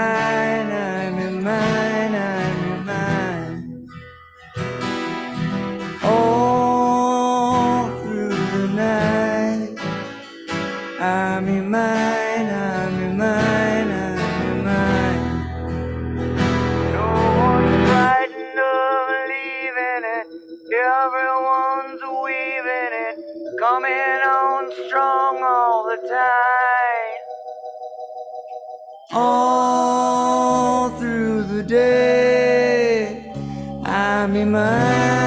mine, I'm in mine, I'm in mine. All through the night, I'm in mine, I'm in mine, I'm in mine. No one's frightened of leaving it, everyone's weaving it, coming on strong all the time. All through the day, I'm in mine.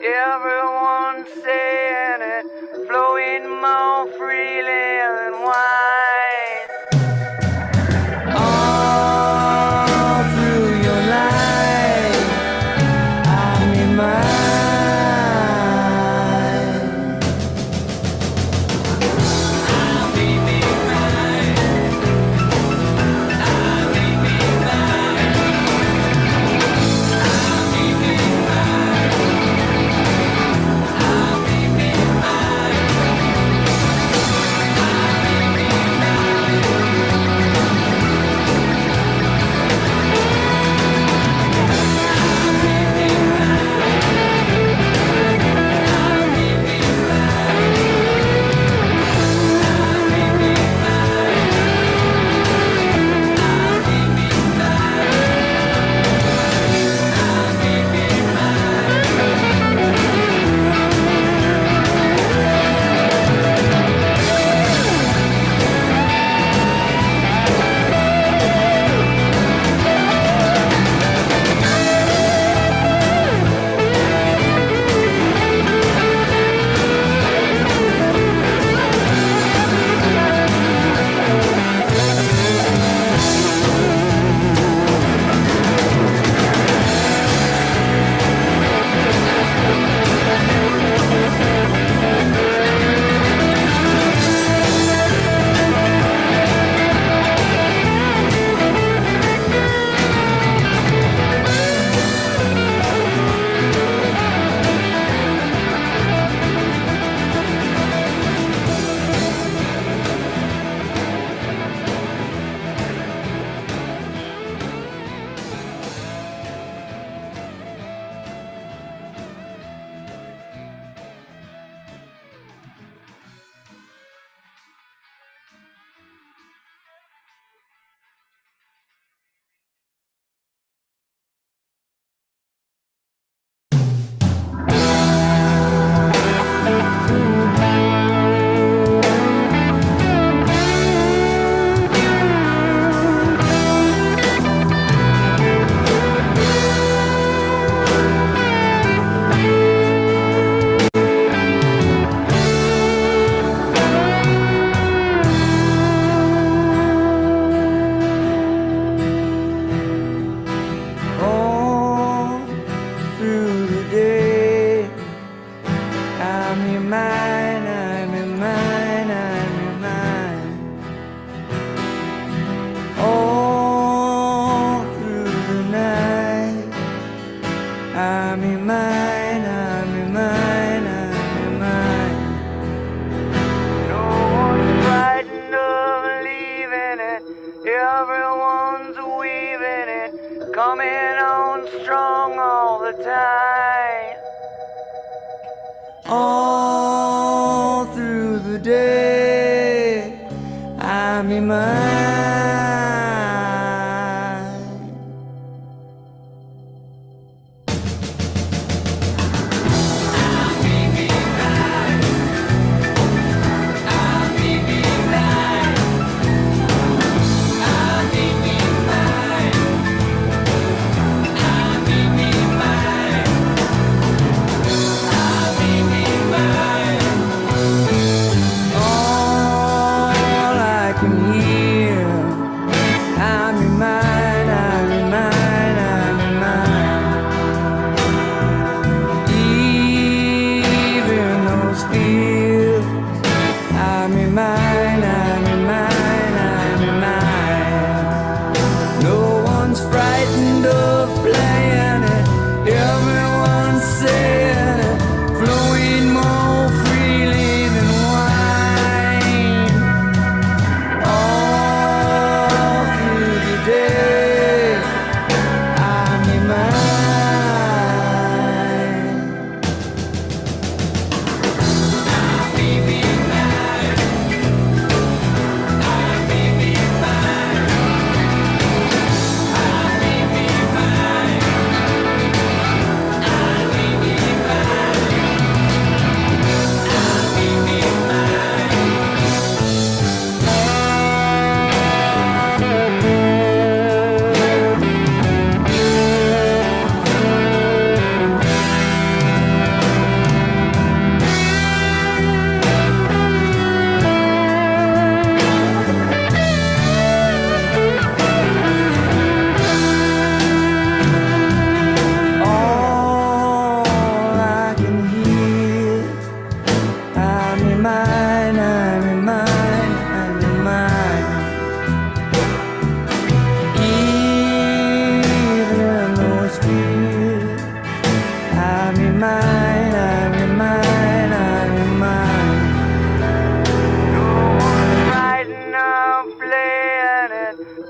Everyone's saying it, flowing more freely than wine. All coming on strong all the time. All through the day, I'm in mind.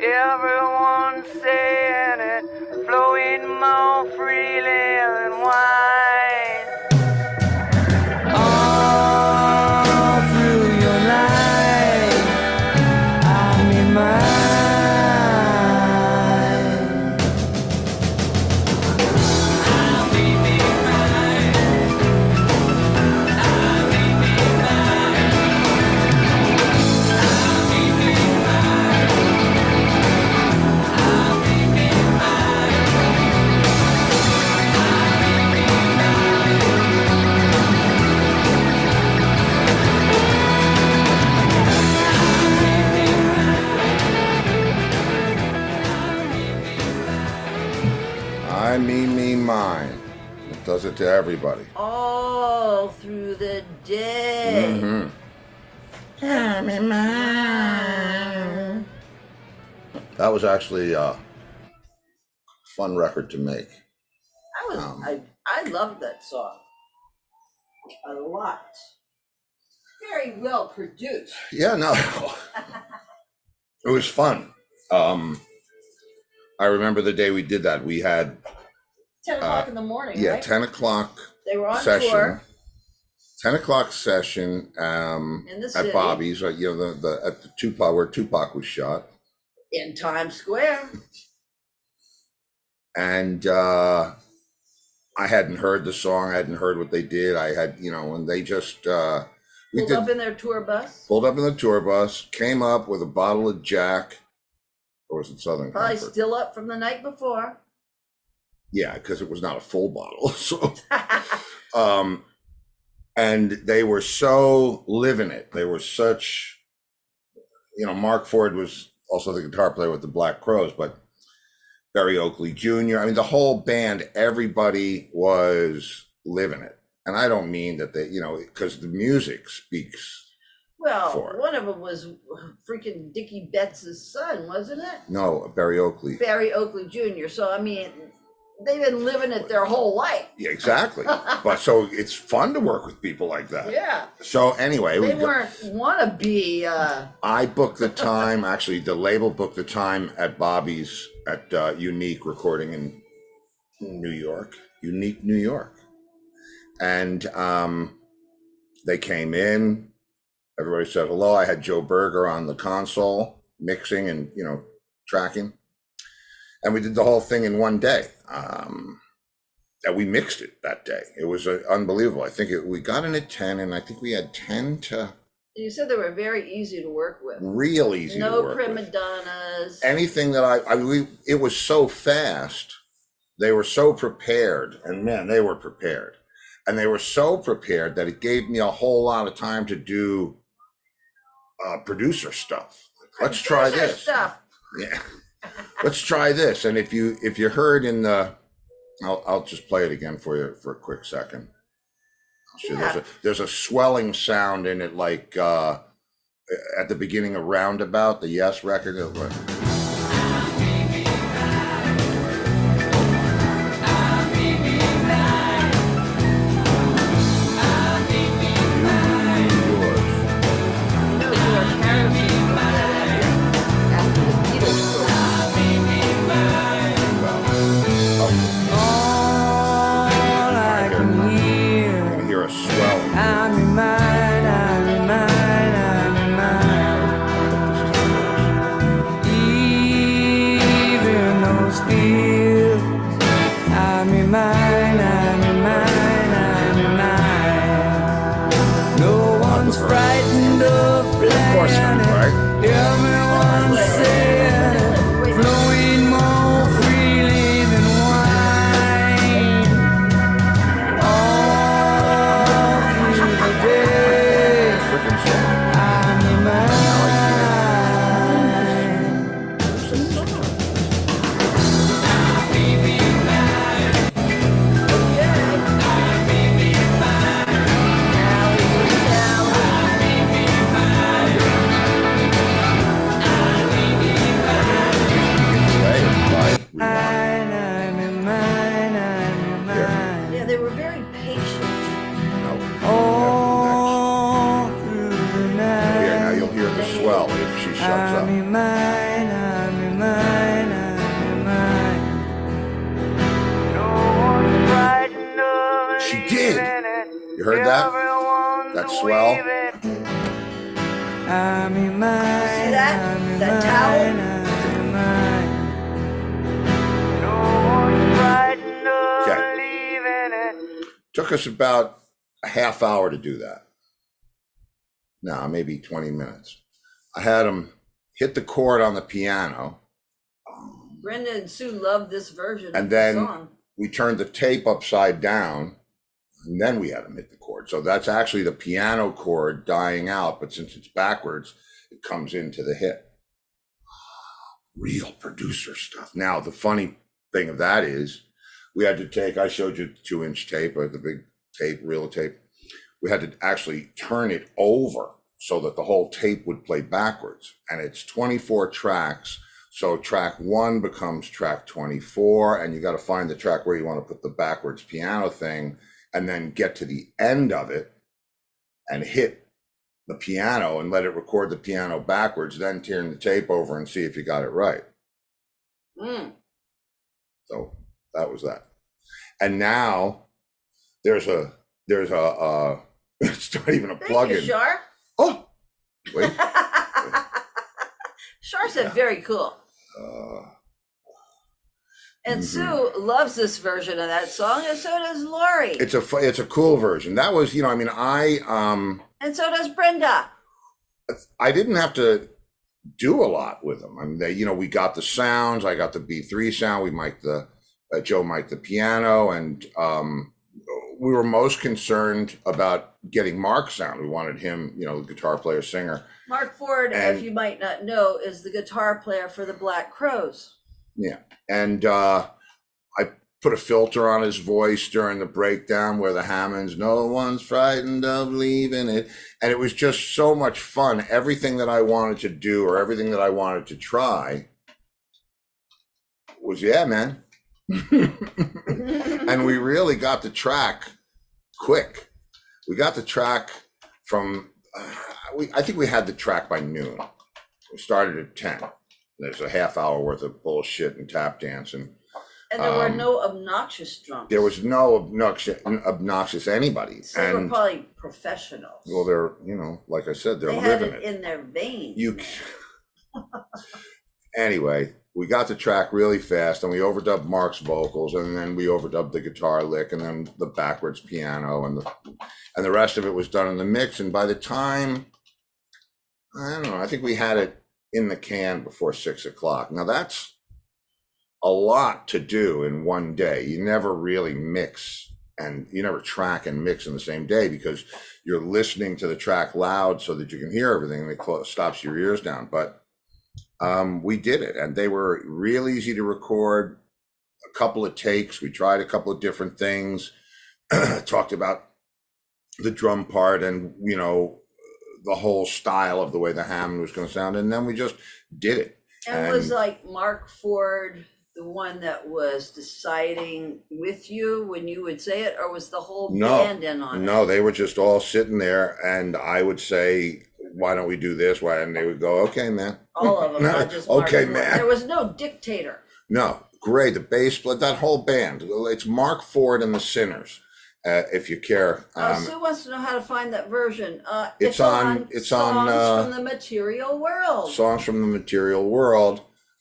Everyone saying it, flowing more freely than wine. All through your life, I'm in mine. I'll be mine. I'll be mine. I'll be me, mine. It does it to everybody. All through the day. Mm-hmm. Me, mine. That was actually a fun record to make. I loved that song a lot. Very well produced. Yeah, no. It was fun. I remember the day we did that. We had 10 o'clock in the morning, yeah, right? 10 o'clock They were on session. tour. 10 o'clock session In the city. at Bobby's, at the Tupac, where Tupac was shot. In Times Square. And I hadn't heard the song. I hadn't heard what they did. I had, and they just Pulled up in their tour bus. Pulled up in the tour bus, came up with a bottle of Jack, or was it Southern Probably Comfort? still up from the night before. Yeah, because it was not a full bottle. So, and they were so living it. They were such, Mark Ford was also the guitar player with the Black Crowes, but Barry Oakley Jr. I mean, the whole band, everybody was living it. And I don't mean that they, because the music speaks. Well, for it. one of them was freaking Dickie Betts' son, wasn't it? No, Barry Oakley. Barry Oakley Jr. So, I mean, they've been living it their whole life. Yeah, exactly. But so it's fun to work with people like that. Yeah. So anyway. They weren't wannabe. I booked the time, actually the label booked the time at Bobby's at Unique Recording in New York, Unique, New York. And they came in, everybody said hello. I had Joe Berger on the console, mixing and, tracking. And we did the whole thing in one day. And we mixed it that day. It was unbelievable. I think we got in at 10, and I think we had 10 to... You said they were very easy to work with. Real easy to work with. No prima donnas. Anything that it was so fast. They were so prepared, and man, they were prepared. And they were so prepared that it gave me a whole lot of time to do producer stuff. Let's try this. Stuff. Yeah. Let's try this. And if you heard in the, I'll just play it again for you for a quick second. Yeah. There's a swelling sound in it, like at the beginning of Roundabout, the Yes record. Took us about a half hour to do that. No, maybe 20 minutes. I had him hit the chord on the piano. Brenda and Sue loved this version and of then the song. We turned the tape upside down, and then we had him hit the chord. So that's actually the piano chord dying out, but since it's backwards, it comes into the hit. Real producer stuff. Now, the funny thing of that is, we had to take, I showed you the 2-inch tape, or the big tape, reel tape. We had to actually turn it over so that the whole tape would play backwards. And it's 24 tracks. So track 1 becomes track 24, and you got to find the track where you want to put the backwards piano thing, and then get to the end of it and hit the piano and let it record the piano backwards, then turn the tape over and see if you got it right. So that was that. And now there's a it's not even a plug-in. Shar. Oh, wait. Shar said very cool. And Sue loves this version of that song, and so does Laurie. It's a cool version. That was, and so does Brenda. I didn't have to do a lot with them. I mean, we got the sounds. I got the B3 sound. We mic'd Joe mic'd the piano, and we were most concerned about getting Mark's sound. We wanted him, the guitar player, singer. Mark Ford, if you might not know, is the guitar player for the Black Crowes. Yeah, and I put a filter on his voice during the breakdown where the Hammonds, no one's frightened of leaving it. And it was just so much fun. Everything that I wanted to do or everything that I wanted to try was, yeah, man. And we really got the track quick. We got the track from, I think we had the track by noon. We started at 10. There's a half hour worth of bullshit and tap dancing. And there were no obnoxious drunks. There was no obnoxious anybody. So they were probably professionals. Well, they're, you know, like I said, they're they living had it in their veins. Anyway, we got the track really fast, and we overdubbed Mark's vocals, and then we overdubbed the guitar lick, and then the backwards piano, and the rest of it was done in the mix. And by the time, I don't know, I think we had it in the can before 6 o'clock. Now that's a lot to do in one day. You never really mix, and you never track and mix in the same day, because you're listening to the track loud so that you can hear everything, and it stops your ears down. But we did it, and they were real easy to record. A couple of takes. We tried a couple of different things. Talked about the drum part and, you know, the whole style of the way the Hammond was going to sound, and then we just did it. And was like Mark Ford the one that was deciding with you when you would say it, or was the whole band in on it? No, they were just all sitting there, and I would say, why don't we do this? Why? And they would go, okay, man. All of them, not just Mark okay, Ford. man. There was no dictator. No, great. The bass split, that whole band. It's Mark Ford and the Sinners, if you care. Sue wants to know how to find that version. It's on Songs from the Material World. Songs from the Material World.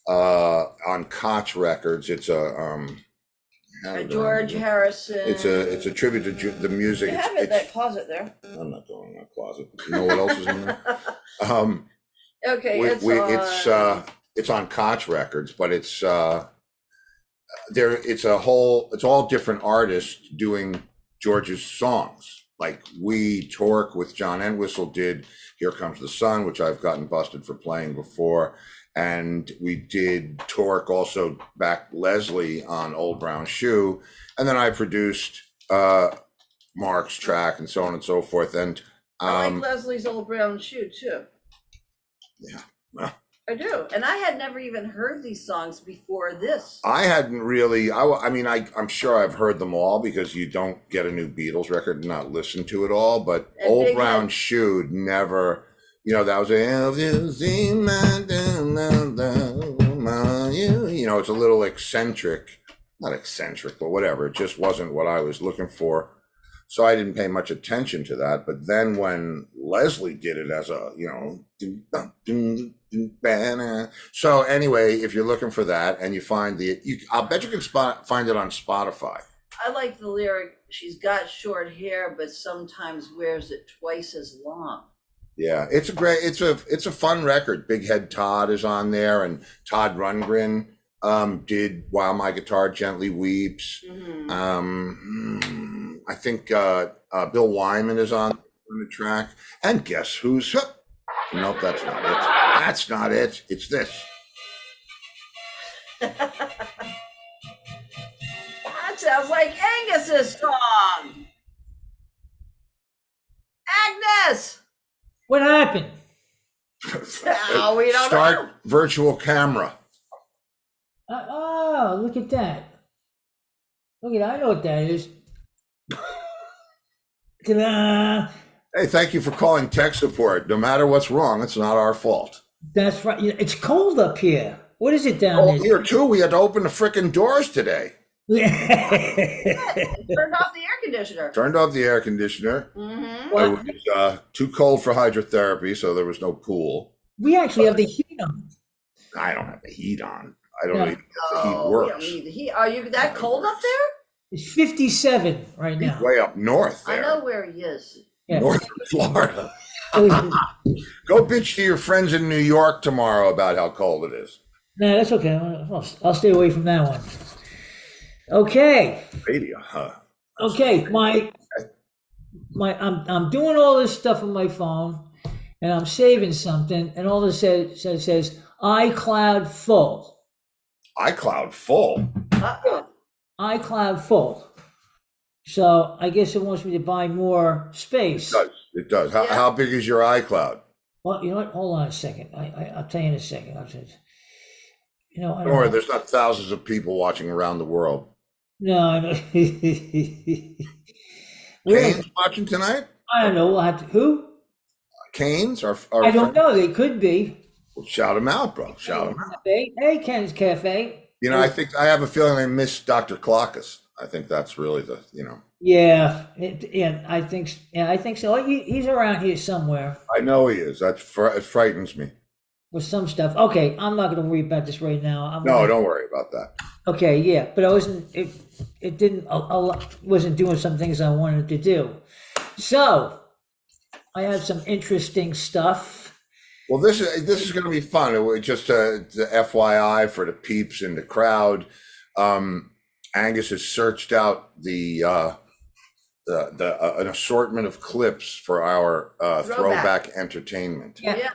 On Koch Records. It's a George Harrison. It's a tribute to the music. You have it in that closet there. I'm not going in that closet. You know what else is in there? Okay, it's on Koch Records, but it's all different artists doing George's songs. Like Torque with John Entwistle did Here Comes the Sun, which I've gotten busted for playing before. And we did Torque also back Leslie on Old Brown Shoe. And then I produced Mark's track and so on and so forth. And I like Leslie's Old Brown Shoe too. Yeah. I do. And I had never even heard these songs before this. I hadn't really, I'm sure I've heard them all, because you don't get a new Beatles record and not listen to it all. But and Old Brown Shoe never... You know, that was it's a little eccentric, not eccentric, but whatever. It just wasn't what I was looking for. So I didn't pay much attention to that. But then when Leslie did it as a, so anyway, if you're looking for that and you find I'll bet you can find it on Spotify. I like the lyric, she's got short hair, but sometimes wears it twice as long. Yeah, it's a fun record. Big Head Todd is on there, and Todd Rundgren did While My Guitar Gently Weeps. Mm-hmm. I think Bill Wyman is on the track. And guess who's... Nope, that's not it. That's not it. It's this. That sounds like Angus's song. Agnes! What happened? Oh, we don't Start virtual camera. Oh, look at that. Look at that. I know what that is. Ta-da! Hey, thank you for calling tech support. No matter what's wrong, it's not our fault. That's right. It's cold up here. What is it down there? Here, too. We had to open the frickin' doors today. Turned off the air conditioner. Turned off the air conditioner. Mm-hmm. It was too cold for hydrotherapy, so there was no pool. We actually have the heat on. I don't have the heat on. I don't even know if the heat We works. don't need the heat. Are you that cold up there? It's 57 right now. He's way up north there. I know where he is. Yeah. Northern Florida. Go bitch to your friends in New York tomorrow about how cold it is. No, that's okay. I'll stay away from that one. Okay. Radio, huh? Okay, I'm doing all this stuff on my phone, and I'm saving something, and all this says iCloud full. iCloud full. iCloud full. So I guess it wants me to buy more space. It does. How big is your iCloud? Well, you know what? Hold on a second. I'll tell you in a second. Don't worry, there's not thousands of people watching around the world. No, I know. Kane's watching tonight? I don't know. Who? Kane's? I don't know. They could be. Shout them out, bro. Shout them out. Cafe. Hey, Ken's Cafe. You know, I have a feeling I miss Dr. Clockus. I think that's really the, you know. Yeah, I think so. He's around here somewhere I know he is. It frightens me. with some stuff. Okay, I'm not going to worry about this right now. No, don't worry about that. Okay, yeah, but I wasn't. It didn't. Wasn't doing some things I wanted to do. So I have some interesting stuff. Well, this is going to be fun. Just the FYI for the peeps in the crowd. Angus has searched out an assortment of clips for our throwback entertainment. Yeah,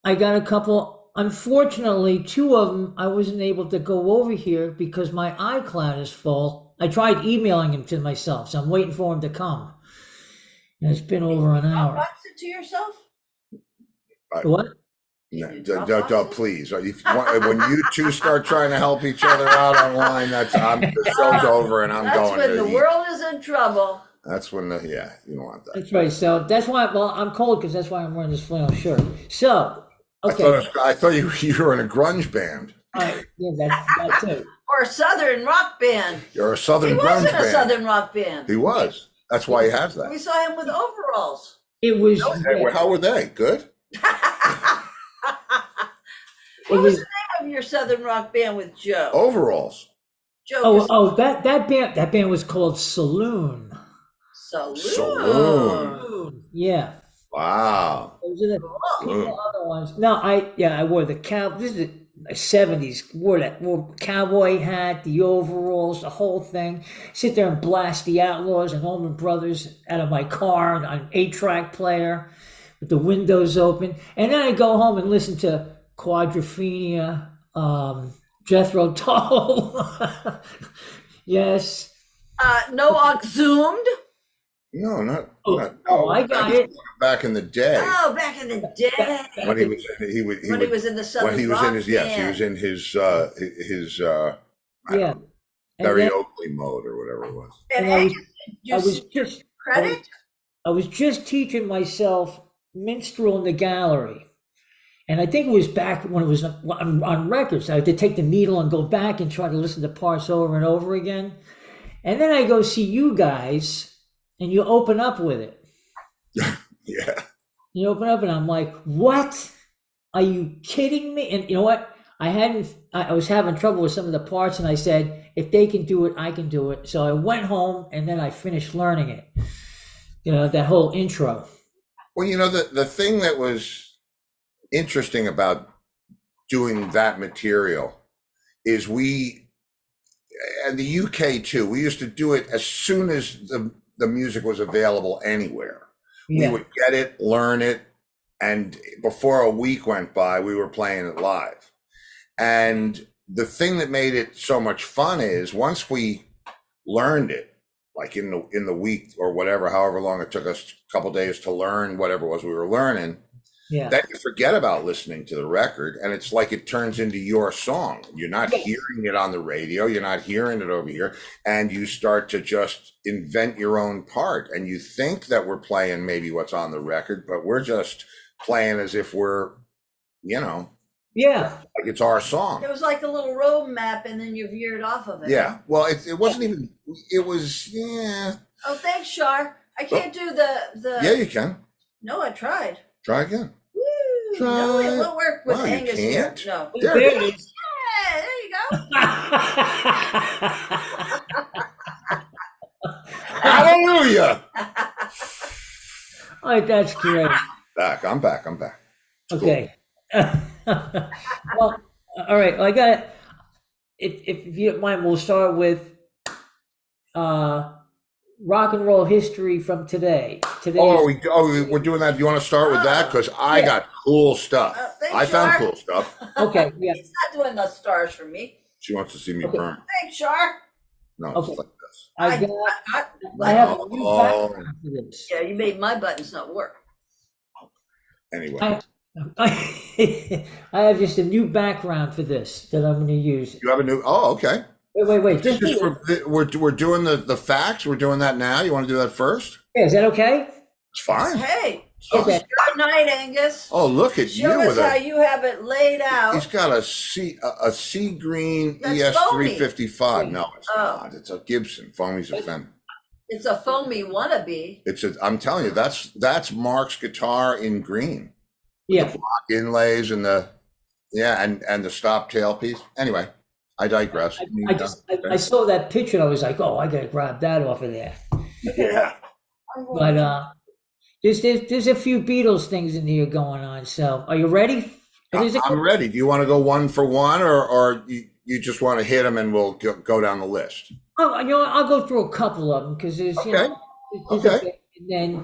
I got a couple. Unfortunately, 2 of them I wasn't able to go over here because my iCloud is full. I tried emailing him to myself, so I'm waiting for him to come. And it's been over an hour. Dropbox it to yourself? What? No, don't, please. When you two start trying to help each other out online, the show's over and I'm going. That's when the world is in trouble. That's when you don't want that. That's right. So that's why. Well, I'm cold because that's why I'm wearing this flannel shirt. So okay. I thought you were in a grunge band. Yeah, that too. Or a Southern rock band. You're a Southern grunge band. He was in a Southern rock band. He was. That's why he has that. We saw him with overalls. It was. How were they? Good. What was the name of your Southern rock band with Joe? Overalls. Joe. That band was called Saloon. Saloon. Yeah. Wow. Those are the other ones. No, I wore the this is the 70s. Wore cowboy hat, the overalls, the whole thing. Sit there and blast the Outlaws and Allman Brothers out of my car on an 8-track player with the windows open. And then I go home and listen to Quadrophenia, Jethro Tull. Yes. No Oxumed? No, not. I got it. Back in the day. Oh, back in the day. When he was in the Southern when he was rock in his band. he was in his Yeah. Barry Oakley mode or whatever it was. And I was just teaching myself minstrel in the gallery. And I think it was back when it was on records. I had to take the needle and go back and try to listen to parts over and over again. And then I go see you guys, and you open up with it. Yeah. You open up, and I'm like, what? Are you kidding me? And you know what? I was having trouble with some of the parts, and I said, if they can do it, I can do it. So I went home, and then I finished learning it. You know, that whole intro. Well, you know, the thing that was interesting about doing that material is and the UK too, we used to do it as soon as the music was available anywhere. Yeah. We would get it, learn it, and before a week went by, we were playing it live. And the thing that made it so much fun is once we learned it, like in the week or whatever, however long it took us, a couple days to learn whatever it was we were learning, then you forget about listening to the record, and it's like it turns into your song. You're not hearing it on the radio, you're not hearing it over here, and you start to just invent your own part. And you think that we're playing maybe what's on the record, but we're just playing as if we're, like it's our song. It was like a little road map, and then you veered off of it. Yeah. Well, it wasn't even. It was. Yeah. Oh, thanks, Shar. I can't do the. Yeah, you can. No, I tried. Try again. Woo. Try. No, it won't work with Wow, you Angus can't? here. No. There it is. Yeah, there you go. Hallelujah. All right, that's great. I'm back. Okay. Well, all right. Well, I got it. If you don't mind, we'll start with rock and roll history from today. We're doing that. Do you want to start with that? Because I got cool stuff. I found Shar. cool stuff. Okay. Yeah. He's not doing the stars for me. She wants to see me burn. Thanks, Shar. No, Okay. it's like this. I have a new background for this. Yeah, you made my buttons not work. Anyway. I have just a new background for this that I'm going to use. You have a new. Oh, okay. Wait. We're doing the facts. We're doing that now. You want to do that first? Yeah, is that okay? It's fine. Hey, It's your night, Angus. Oh, look at Show you us with how a. you have it laid He's out. got a sea green That's ES foamy. 355. No, it's Oh. not. It's a Gibson. Foamy's a Fender. It's a foamy wannabe. I'm telling you, that's Mark's guitar in green. Yeah. The block inlays and the the stop tailpiece. Anyway, I digress. I saw that picture and I was like, oh, I gotta grab that off of there. Yeah. But there's a few Beatles things in here going on. So are you ready? I'm ready. Do you want to go one for one, or you just want to hit them and we'll go down the list? Oh, I'll go through a couple of them because there's Okay. and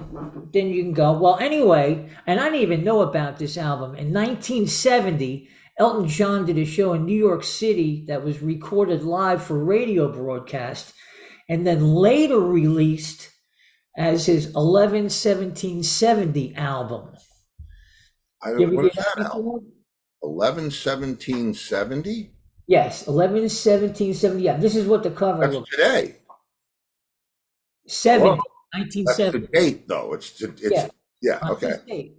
then you can go. Well, anyway, and I didn't even know about this album. In 1970, Elton John did a show in New York City that was recorded live for radio broadcast, and then later released as his 11-17-70 album. What is that album? 11-17-70? Yes, 11-17-70. Yeah, this is what the cover That's looks today. 70, Whoa. That's 1970. the date, though. It's okay.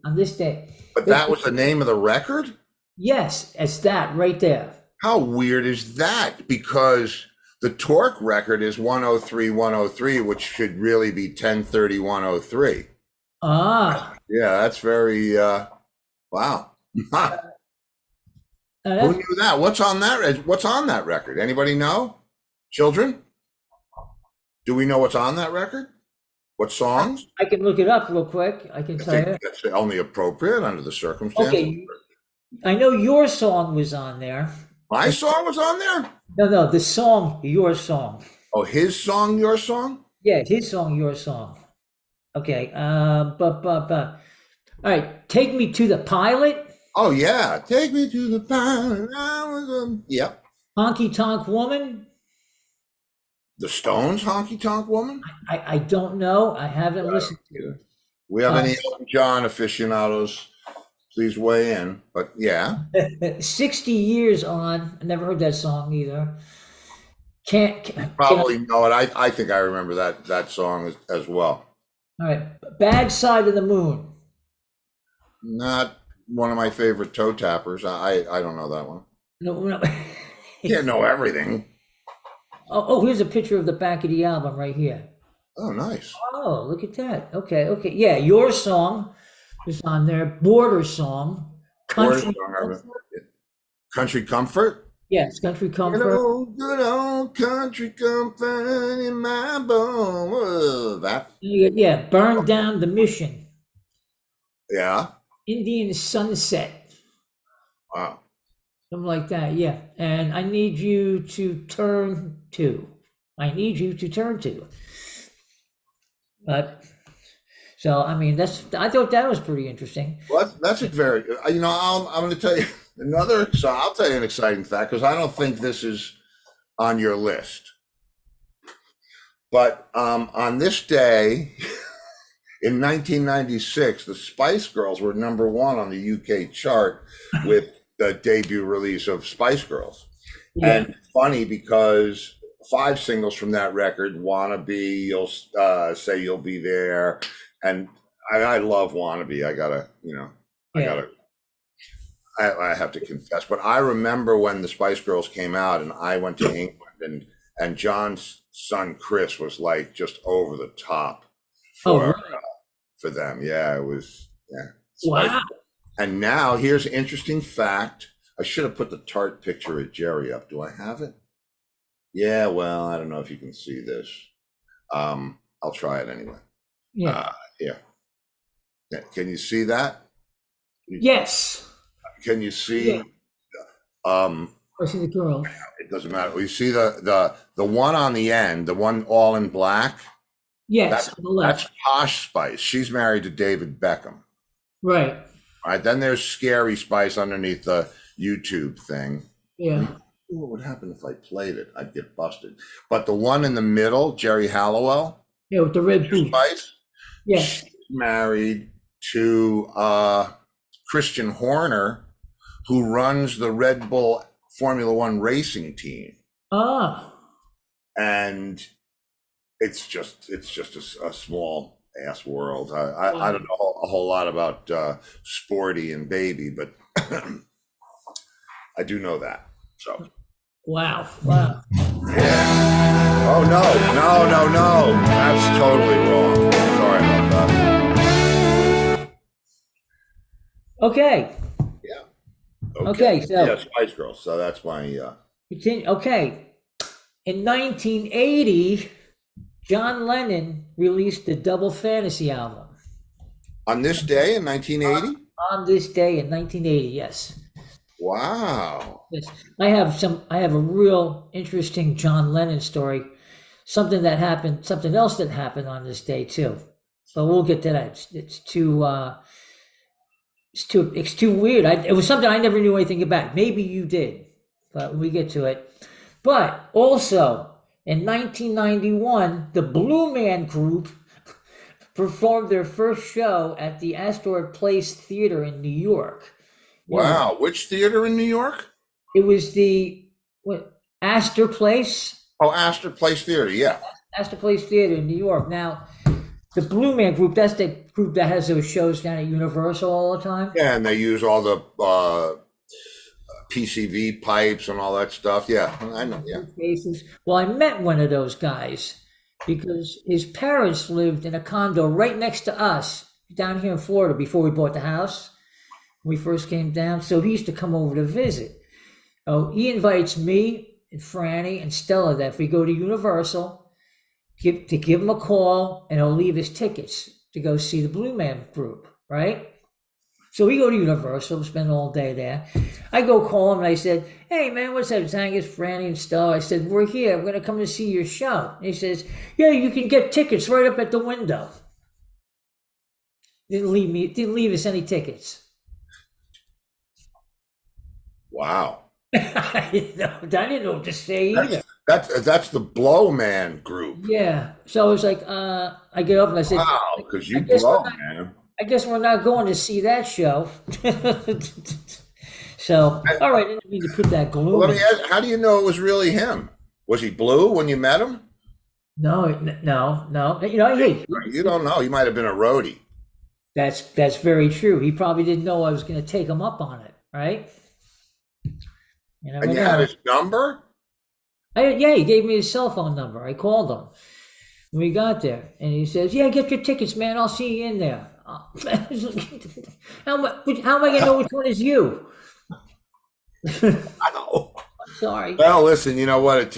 On this date. But that was the name of the record? Yes, it's that right there. How weird is that? Because the Torque record is 103-103, which should really be 10-30-103. Ah. Yeah, that's very wow. Who knew that? What's on that record? Anybody know? Children? Do we know what's on that record? What songs? I can look it up real quick. I can tell you. That's only appropriate under the circumstances. Okay. I know your song was on there. My song was on there? No, the song, your song. Oh, his song, your song? Yeah, his song, your song. Okay. But. All right. Take Me to the Pilot. Oh yeah. Take me to the pilot. Yep. Honky Tonk Woman. The Stones, Honky Tonk Woman? I don't know. I haven't listened to it. We have any Elton John aficionados? Please weigh in. But yeah. 60 Years On. I never heard that song either. Probably know it. I think I remember that song as well. All right. Bad Side of the Moon. Not one of my favorite toe tappers. I don't know that one. No. You can't know everything. Oh, here's a picture of the back of the album right here. Oh, nice. Oh, look at that. Okay. Yeah, your song is on there. Border Song. Country Comfort? Yes, Country Comfort. Good old country comfort in my bone. Whoa, that. Yeah, Burn Down the Mission. Yeah. Indian Sunset. Wow. Something like that, yeah. And I Need You to Turn To. But so I mean I thought that was pretty interesting. Well, that's a very I'm going to tell you I'll tell you an exciting fact because I don't think this is on your list. But on this day in 1996, the Spice Girls were number 1 on the UK chart with the debut release of Spice Girls. Yeah. And funny because 5 singles from that record, Wannabe, You'll Say You'll Be There, and I love Wannabe. I have to confess, but I remember when the Spice Girls came out and I went to England and John's son Chris was like just over the top for them. Yeah, it was Wow. And now here's an interesting fact. I should have put the tart picture of Jerry up. Do I have it? Yeah, well, I don't know if you can see this. I'll try it anyway. Yeah. Yeah. Can you see that? Yes. Can you see? Yeah. I see the girl. It doesn't matter. You see the one on the end, the one all in black? Yes, on the left. That's Posh Spice. She's married to David Beckham. Right. All right. Then there's Scary Spice underneath the YouTube thing. Yeah. What would happen if I played it? I'd get busted. But the one in the middle, Jerry Halliwell. Yeah, with the red boots. Spice. Yeah. She's married to Christian Horner, who runs the Red Bull Formula One racing team. Ah. And it's just a small ass world. I don't know a whole lot about Sporty and Baby, but I do know that. So. Wow. Yeah. Oh no. That's totally wrong. Sorry about that. Okay. Yeah. Okay, so yeah, Spice Girls. So that's my okay. In 1980, John Lennon released the Double Fantasy album. on this day in 1980. On this day in 1980, yes. Wow. Yes. I have a real interesting John Lennon story. Something else that happened on this day too. But we'll get to that. It's too weird. It was something I never knew anything about. Maybe you did, but we get to it. But also in 1991, the Blue Man Group performed their first show at the Astor Place Theater in New York. Wow. Which theater in New York? It was the Astor Place. Oh, Astor Place Theater. Yeah. Astor Place Theater in New York. Now, the Blue Man Group, that's the group that has those shows down at Universal all the time. Yeah, and they use all the PCV pipes and all that stuff. Yeah, I know. Yeah. Well, I met one of those guys because his parents lived in a condo right next to us down here in Florida before we bought the house. When we first came down, so he used to come over to visit. Oh, he invites me and Franny and Stella that if we go to Universal, give him a call and he'll leave his tickets to go see the Blue Man Group, right? So we go to Universal, spend all day there. I go call him and I said, "Hey man, what's up? It's Angus, Franny, and Stella." I said, "We're here. We're gonna come to see your show." And he says, "Yeah, you can get tickets right up at the window." Didn't leave us any tickets. Wow. I didn't know what to say either. That's the Blow Man Group. Yeah. So I was like, I get up and I said, wow, because you blow, man. I guess we're not going to see that show. So, all right, I didn't mean to put that gloom. Well, let me ask, how do you know it was really him? Was he blue when you met him? No. You know, hey, you don't know. He might have been a roadie. That's very true. He probably didn't know I was going to take him up on it, right? And you had his number? Yeah, he gave me his cell phone number. I called him when we got there, and he says, "Yeah, get your tickets, man. I'll see you in there." How am I going to know which one is you? I know. I'm sorry. Well, listen, you know what?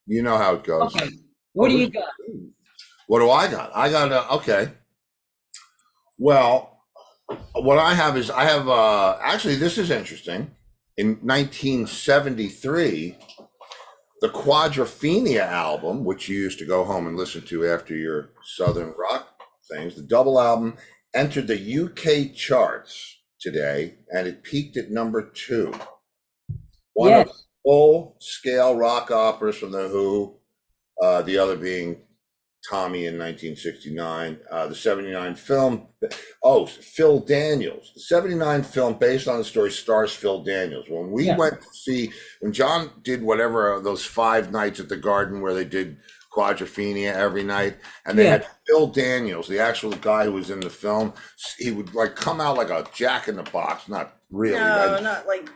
You know how it goes. Okay. What do you got? What do I got? I got okay. Well, what I have is actually this is interesting. In 1973, the Quadrophenia album, which you used to go home and listen to after your Southern rock things, the double album entered the UK charts today, and it peaked at number 2. One of full-scale rock operas from The Who, the other being Tommy in 1969, the 79 film, Phil Daniels. The 79 film based on the story stars Phil Daniels. When we went to see, when John did whatever, those 5 nights at the Garden where they did Quadrophenia every night, and they had Phil Daniels, the actual guy who was in the film, he would like come out like a Jack in the Box, not really. No, not like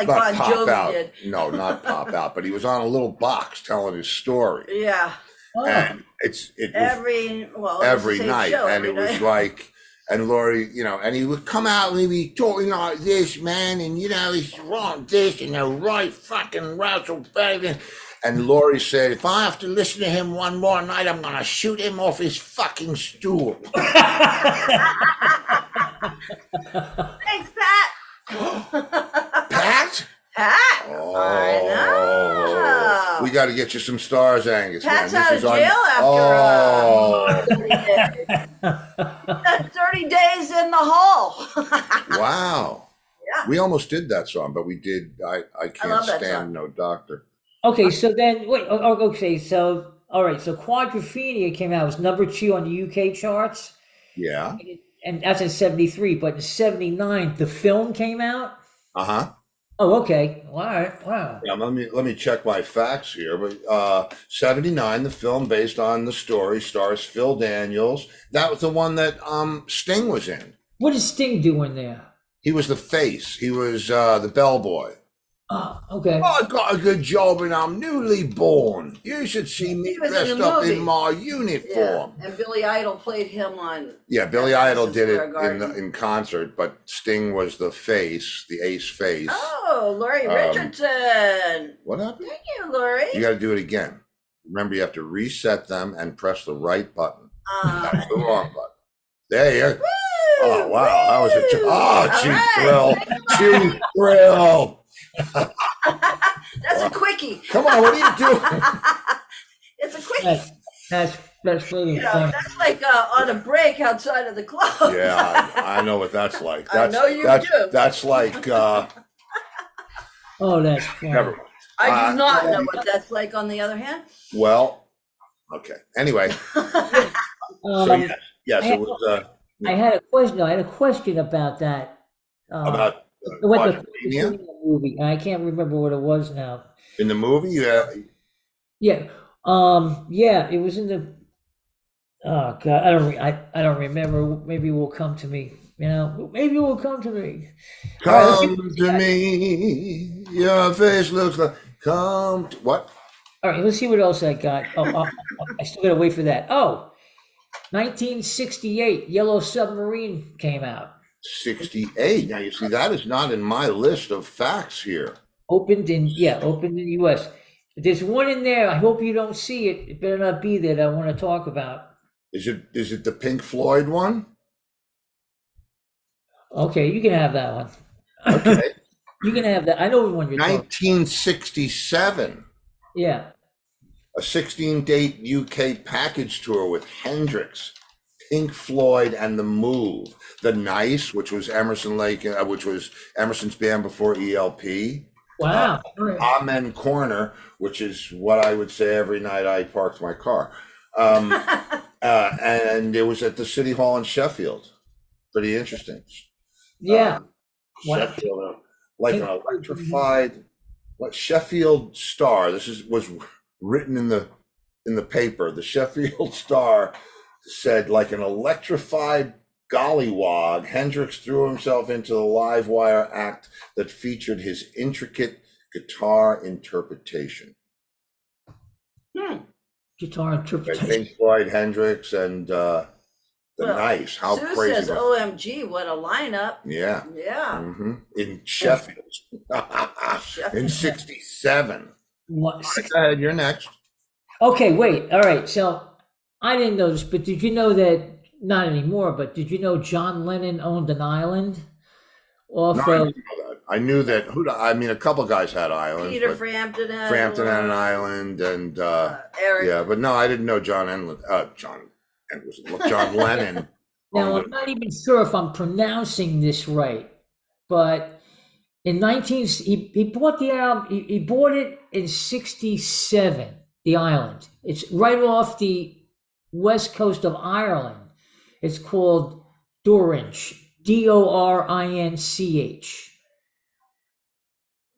Bon pop Jovi out. did. No, not pop out, but he was on a little box telling his story. Yeah. And it was every night, and it was like, and Laurie, you know, and he would come out and he'd be talking like this, man, and you know, he's wrong this and the right fucking Russell baby. And Laurie said, "If I have to listen to him one more night, I'm gonna shoot him off his fucking stool." Thanks, Pat. Pat? Pat. Oh, I know. We got to get you some stars, Angus. Pat's man. out of jail after 30 days in the hole. Wow. Yeah. We almost did that song, but we did. I can't stand No Doctor. Okay, so then wait. Okay, so all right. So Quadrophenia came out. It was number 2 on the UK charts. Yeah. And that's in 73. But in 79, the film came out. Uh-huh. Oh, okay. All right. Wow. Yeah, let me check my facts here. But 79, the film based on the story, stars Phil Daniels. That was the one that Sting was in. What is Sting doing there? He was the face. He was the bellboy. Oh, okay. I got a good job and I'm newly born. You should see me He was in dressed the up in movie. my Yeah, uniform. and Billy Idol played him on. Yeah, Billy at Idol Madison did Square it Garden. in concert, but Sting was the face, the ace face. Oh, Laurie Richardson. What happened? Thank you, Laurie. You got to do it again. Remember, you have to reset them and press the right button. That's the wrong button. There you go. Oh, wow. That was a cheap thrill. Cheap thrill. That's a quickie. Come on, what are you doing? It's a quickie. That's really You know, fun. that's like on a break outside of the club. Yeah, I know what that's like. I know you do. That's like, Oh, that's fun. never mind. I do not know what that's like, on the other hand. Well, okay. Anyway, so yes, it was I had a question. I had a question about that. about What the Quadrophenia. movie? I can't remember what it was now. In the movie, yeah. Yeah. Yeah. It was in the. Oh God, I don't remember. Maybe it will come to me. You know, maybe it will come to me. All right, let's Come to me, your face looks like. Come to what? All right, let's see what else I got. I still gotta wait for that. Oh, 1968, Yellow Submarine came out. 68. Now you see that is not in my list of facts here. Opened in the U.S. There's one in there. I hope you don't see it. It better not be that I want to talk about. Is it the Pink Floyd one? Okay, you can have that one. Okay. You can have that. I know the one you're talking. 1967. Yeah. A 16-date UK package tour with Hendrix, Pink Floyd, and The Move. The Nice, which was which was Emerson's band before ELP. Wow. Amen Corner, which is what I would say every night I parked my car. And it was at the City Hall in Sheffield. Pretty interesting. Yeah. Wow. Sheffield, like an electrified, like Sheffield Star. Was written in the paper. The Sheffield Star said, like an electrified gollywog, Hendrix threw himself into the live wire act that featured his intricate guitar interpretation. Guitar interpretation. Pink Floyd, Hendrix, and the Nice. How Sue crazy! says, "OMG, what a lineup!" Yeah. Yeah. In Sheffield, in '67. What? Go ahead, you're next. Okay, wait. All right. So I didn't know this, but did you know that? Not anymore. But did you know John Lennon owned an island? Off No, I didn't know that. I knew that. I mean, a couple guys had islands. Peter but Frampton had Frampton had an island, and Eric. yeah, but no, I didn't know John Lennon. Now I'm not even sure if I'm pronouncing this right, but in he bought the album. He bought it in '67. The island. It's right off the west coast of Ireland. It's called Dorinch. Dorinch.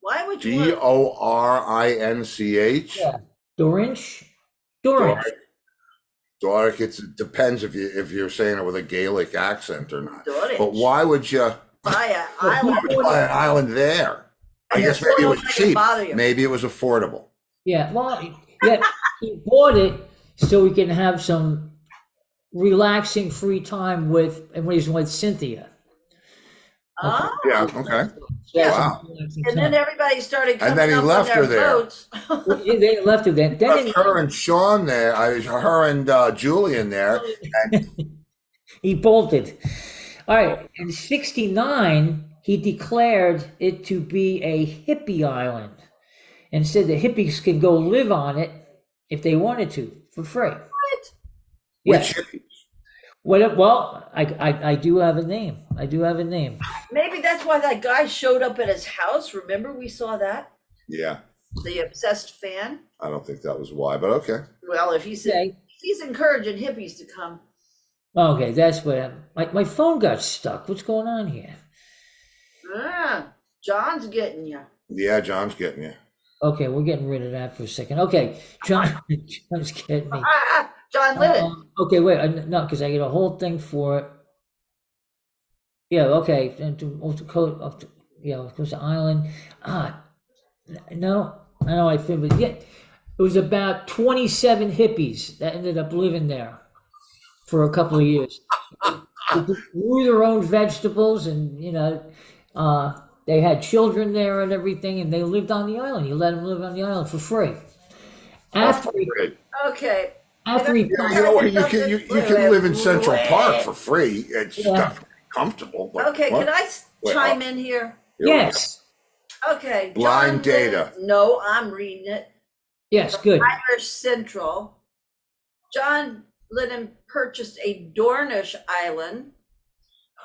Why would you? Dorinch. Yeah. Dorinch. Doric. It depends if you're saying it with a Gaelic accent or not. Dorinch. But why would you Buy an island? buy an island there? I guess maybe it was cheap. Bother you. Maybe it was affordable. Yeah. Well, yeah. He bought it so he can have some relaxing free time when he's with Cynthia. Oh. Yeah. Okay. Yeah. Wow. And then everybody started coming And then he up left on her their there. boats. They left him then. Left her and Sean there. Her and Julian there. He bolted. All right. In '69, he declared it to be a hippie island and said the hippies can go live on it if they wanted to for free. What? Which Well, I do have a name. Maybe that's why that guy showed up at his house. Remember, we saw that? Yeah. The obsessed fan. I don't think that was why, but okay. Well, if he's encouraging hippies to come. Okay, that's what my phone got stuck. What's going on here? Ah, John's getting you. Yeah, John's getting you. Okay, we're getting rid of that for a second. Okay, John's getting me. John Lennon. Okay, wait, no, because I get a whole thing for it. Yeah, okay. Off the coast, of course, the island. No, I know I think, but yeah, it was about 27 hippies that ended up living there for a couple of years. They grew their own vegetables, and they had children there and everything, and they lived on the island. You let them live on the island for free. After he Okay. After he You know what? You can live in Central Park for free. It's not comfortable. But okay, what? can I chime in here? Yes. Okay. Blind John data. Lennon, no, I'm reading it. Yes, good. Irish Central. John Lennon purchased a Dornish island,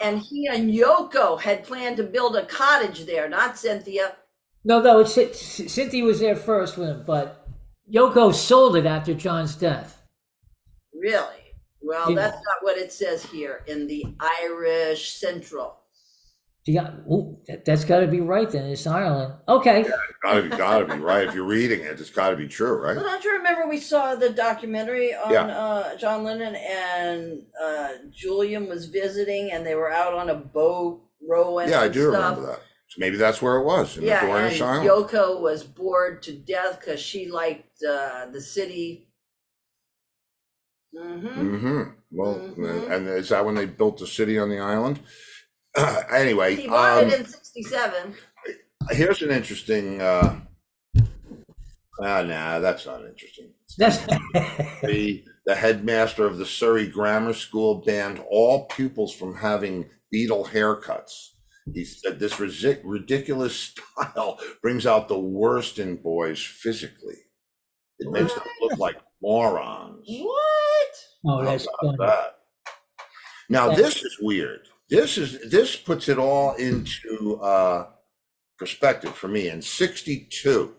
and he and Yoko had planned to build a cottage there, not Cynthia. No, Cynthia was there first with him, but Yoko sold it after John's death. Really? Well, Yeah. that's not what it says here in the Irish Central. That's got to be right then. It's Ireland. Okay. Gotta be right. If you're reading it, it's gotta be true, right? Well, don't you remember we saw the documentary on John Lennon and Julian was visiting and they were out on a boat rowing? Yeah, I and do stuff. remember that. So maybe that's where it was, in the Yeah, Dornish and Island. Yoko was bored to death because she liked the city. Well, Mhm. and is that when they built the city on the island? Anyway, He bought it in '67. here's an interesting. Nah, that's not interesting. That's The headmaster of the Surrey Grammar School banned all pupils from having Beatle haircuts. He said this ridiculous style brings out the worst in boys physically. It makes them look like morons. What? Oh, that's How funny. about that? Now this is weird. This puts it all into perspective for me. In '62,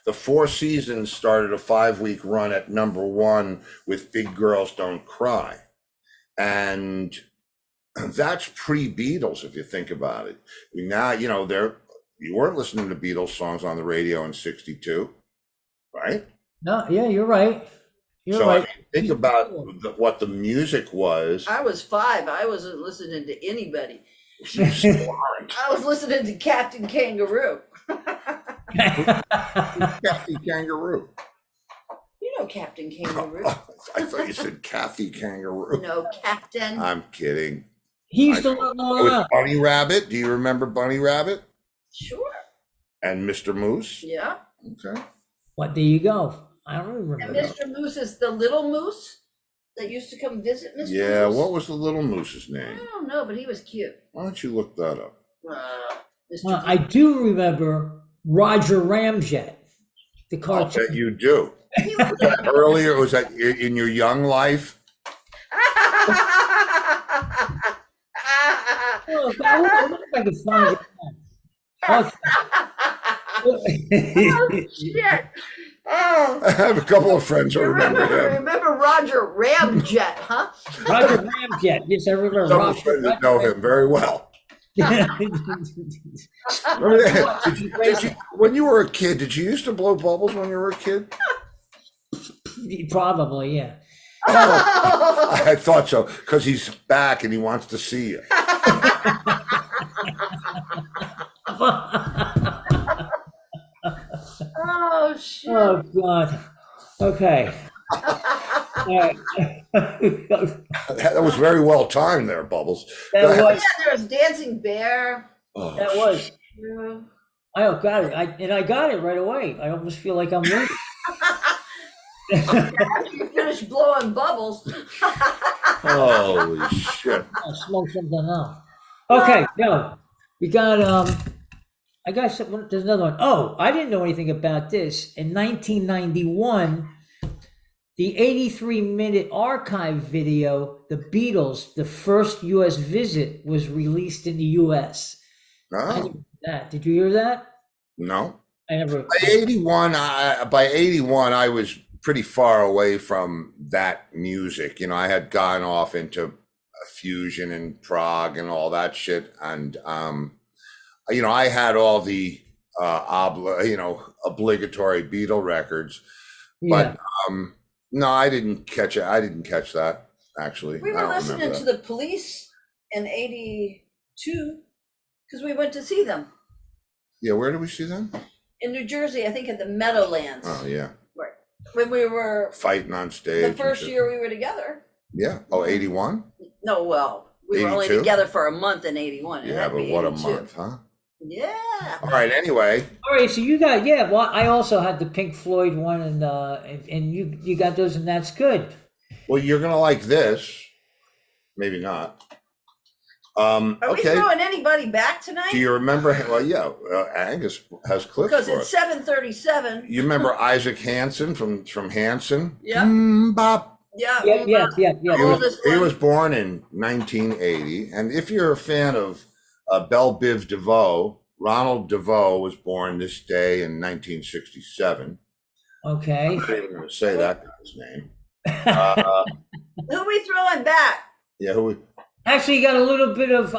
the Four Seasons started a 5-week run at #1 with Big Girls Don't Cry. And that's pre-Beatles, if you think about it. Now, you weren't listening to Beatles songs on the radio in '62, right? No, yeah, you're right. You're So right. think about what the music was. I was 5. I wasn't listening to anybody. You still aren't. I was listening to Captain Kangaroo. Kathy Kangaroo. You know Captain Kangaroo. I thought you said Kathy Kangaroo. No, Captain. I'm kidding. He used to look all With out. Bunny Rabbit. Do you remember Bunny Rabbit Sure. and Mr. Moose? Yeah. Okay. What? There you go. I don't And remember that. Mr. Moose is the little moose that used to come visit Mr. Yeah. Moose. What was the little moose's I name? don't know, but he was cute. Why don't you look that up? Mr. I do remember Roger Ramjet, the I'll cartoon. bet you do. Earlier, was that in your young life? Oh, I wonder if I can find it. Shit. Oh. I have a couple of friends who remember him. Remember Roger Ramjet, huh? Roger Ramjet. Yes, I remember Some of Roger. friends that know him very well. When you were a kid, did you used to blow bubbles when you were a kid? Probably, yeah. I thought so, because he's back and he wants to see you. Oh, shit. Oh God. Okay. All right. That was very well timed there, Bubbles. That Go ahead. was. Yeah, there was Dancing Bear. Oh, That was. Yeah. I got it. I got it right away. I almost feel like I'm losing. After you finish blowing bubbles. holy shit. I'll smoke something else. Okay, no. We got I got some, there's another one. Oh, I didn't know anything about this. In 1991, the 83-minute archive video, The Beatles, the first US visit, was released in the US. I No, didn't know that. Did you hear that? no. I never. By 81, I was pretty far away from that music. I had gone off into fusion and prog and all that shit. And I had all the obligatory Beatle records, Yeah. but no, I didn't catch it. I didn't catch that actually. We I were don't listening remember to that. the Police in '82 because we went to see them Yeah, where did we see them? in New Jersey. I think at the Meadowlands. Oh yeah, Right. When we were fighting on stage. the and first shit. year we were together. Yeah. Oh, 81? No, well, we were only 82? together for a month in '81. Yeah, but what a month, huh? Yeah. All right. Anyway, All right, so you got well. I also had the Pink Floyd one, and you got those, and that's good. well, you're gonna like this. Maybe not. Are we Okay. throwing anybody back tonight? Do you remember? Well, yeah. Angus has clips Because for it's us. 7:37. You remember Isaac Hansen from Hansen? Yeah. Bop. Yeah. Yeah. He was born in 1980, and if you're a fan of Belle Biv DeVoe, Ronald DeVoe was born this day in 1967. Okay. I'm not even going to say that guy's name. Who we throwing back? Yeah, who? Actually, you got a little bit of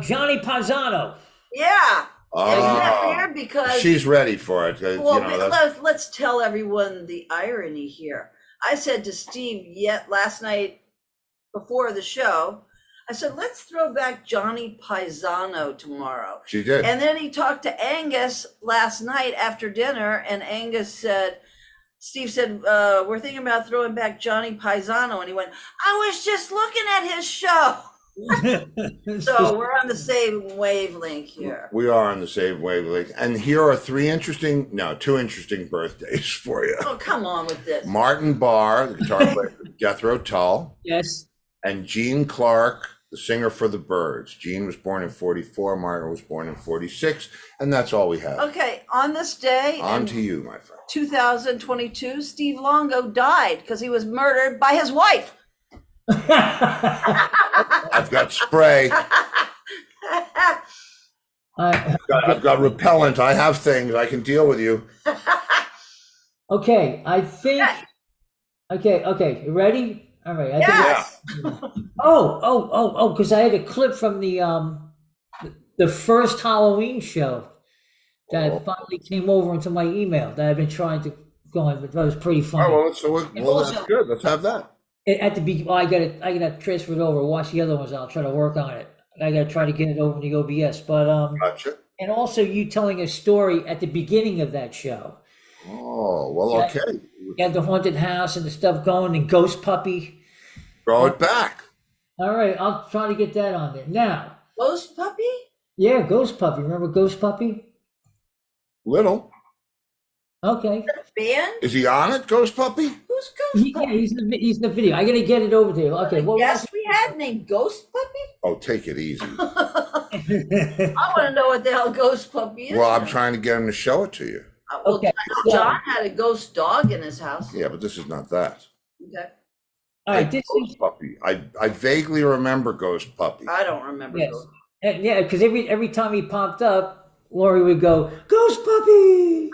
Johnny Paisano. Yeah. Isn't that weird? Because she's ready for it. well, let's tell everyone the irony here. I said to Steve last night before the show, I said, let's throw back Johnny Paisano tomorrow. She did. And then he talked to Angus last night after dinner, and Steve said, we're thinking about throwing back Johnny Paisano. And he went, I was just looking at his show. So we're on the same wavelength here. We are on the same wavelength. And here are two interesting birthdays for you. Oh, come on with this. Martin Barr, the guitar player for Jethro Tull. Yes. And Gene Clark, the singer for the Byrds. Gene was born in 44, Martin was born in 46, and that's all we have. Okay, on this day, On to you, my friend. 2022, Steve Luongo died because he was murdered by his wife. I've got spray. I've got repellent. I have things. I can deal with you. Okay, I think. Okay, you ready? All right. Yes. Because I had a clip from the first Halloween show that finally came over into my email that I've been trying to go on, but that was pretty funny. Oh, well, that's good. Let's have that. At the beginning, I gotta transfer it over. Watch the other ones. I'll try to work on it. I gotta try to get it over to the OBS. But Gotcha. and also you telling a story at the beginning of that show. Oh, well, okay. You had the haunted house and the stuff going, and Ghost Puppy. Throw it back. All right, I'll try to get that on there now. Ghost Puppy? Yeah, Ghost Puppy. Remember Ghost Puppy? Little. Okay. Band? Is he on it, Ghost Puppy? Who's Ghost Puppy? Yeah, he's in the video. I gotta get it over to you. Okay. Well, Yes, we had named Ghost Puppy? Oh, take it easy. I want to know what the hell Ghost Puppy is. Well, I'm trying to get him to show it to you. Well, Okay, John had a ghost dog in his house. Yeah, but this is not that. Okay. all right. This Ghost is Puppy. I vaguely remember Ghost Puppy. I don't remember. yes. Ghost. Yeah, because every time he popped up, Laurie would go, Ghost Puppy!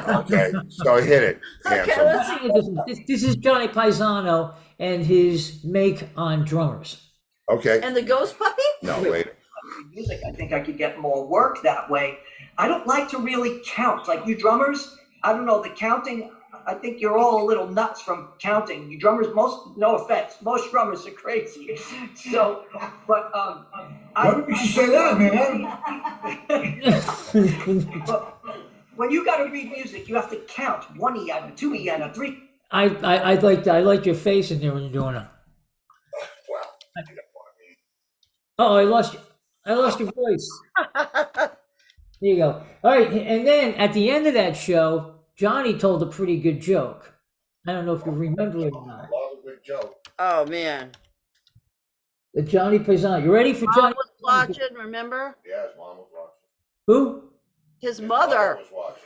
Okay, so hit it, Okay, handsome. let's see. This is Johnny Paisano and his make on drummers. Okay, And the Ghost Puppy? no, wait. Music, I think I could get more work that way. I don't like to really count. Like you drummers, I don't know, the counting, I think you're all a little nuts from counting. You drummers, no offense, most drummers are crazy. So, but Why would you say that, man? but when you got to read music, you have to count 1 yen, 2 yen, 3. I like your face in there when you're doing it. Oh, I lost your voice. There you go. All right, and then at the end of that show, Johnny told a pretty good joke. I don't know if you remember it or not. Love a good joke. Oh, man. The Johnny Paisano. You ready for Mom Johnny? was watching, remember? Yeah, his mom was watching. Who? His mother. was watching.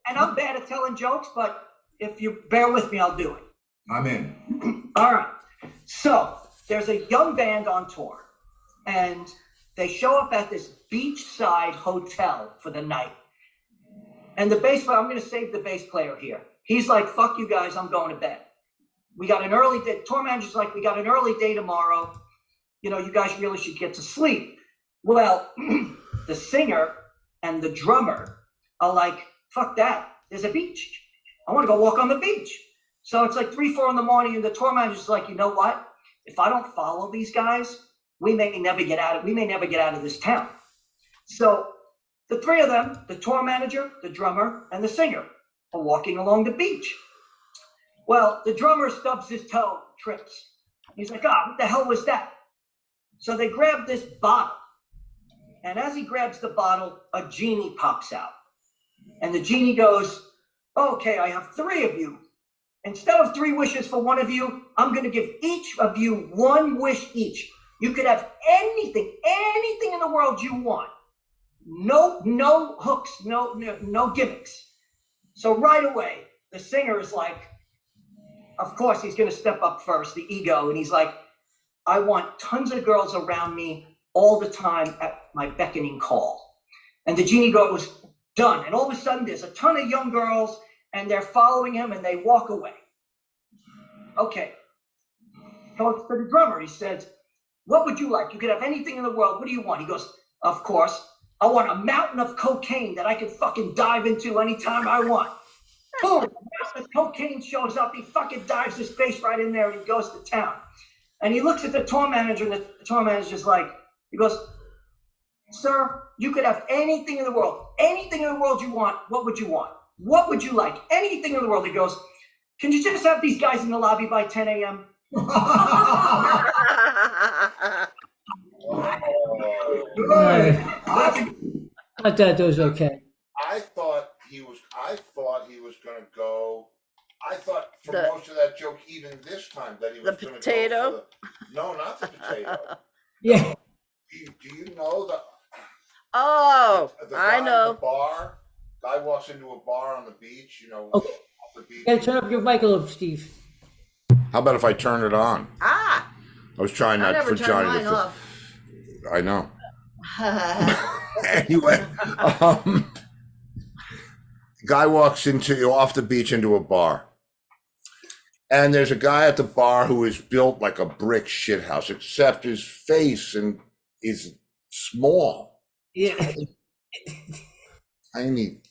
And I'm bad at telling jokes, but if you bear with me, I'll do it. I'm in. All right. So there's a young band on tour, and they show up at this beachside hotel for the night. And the bass player, I'm going to save the bass player here. He's like, fuck you guys, I'm going to bed. We got an early day. Tour manager's like, we got an early day tomorrow. You know, you guys really should get to sleep. Well, the singer and the drummer are like, fuck that. There's a beach. I want to go walk on the beach. So it's like 3, 4 in the morning, and the tour manager's like, you know what? If I don't follow these guys, we may never get out of this town. So the three of them, the tour manager, the drummer, and the singer, are walking along the beach. Well, the drummer stubs his toe, trips. He's like, what the hell was that? So they grab this bottle. And as he grabs the bottle, a genie pops out. And the genie goes, okay, I have 3 of you. Instead of 3 wishes for one of you, I'm going to give each of you 1 wish each. You could have anything in the world you want. No hooks, no gimmicks. So right away, the singer is like, of course, he's going to step up first, the ego. And he's like, I want tons of girls around me all the time at my beckoning call. And the genie goes, done. And all of a sudden, there's a ton of young girls, and they're following him, and they walk away. Okay. Goes to the drummer. He says, what would you like? You could have anything in the world. What do you want? He goes, of course, I want a mountain of cocaine that I can fucking dive into anytime I want. Boom, the cocaine shows up. He fucking dives his face right in there, and he goes to town. And he looks at the tour manager, and the tour manager's like, he goes, sir, you could have anything in the world you want. What would you want? What would you like? Anything in the world. He goes, can you just have these guys in the lobby by 10 a.m.? I thought that was okay. I thought he was going to go. I thought for most of that joke, even this time, that he was going to go. The potato? No, not the potato. Yeah. Do you know the I know. In the bar, guy walks into a bar on the beach, Okay. off the beach. Gotta turn up your mic a little, Steve. How about if I turn it on? I was trying not for Johnny to. Off. I know. Anyway, guy walks off the beach into a bar. And there's a guy at the bar who is built like a brick shithouse, except his face is small. Yeah. Tiny.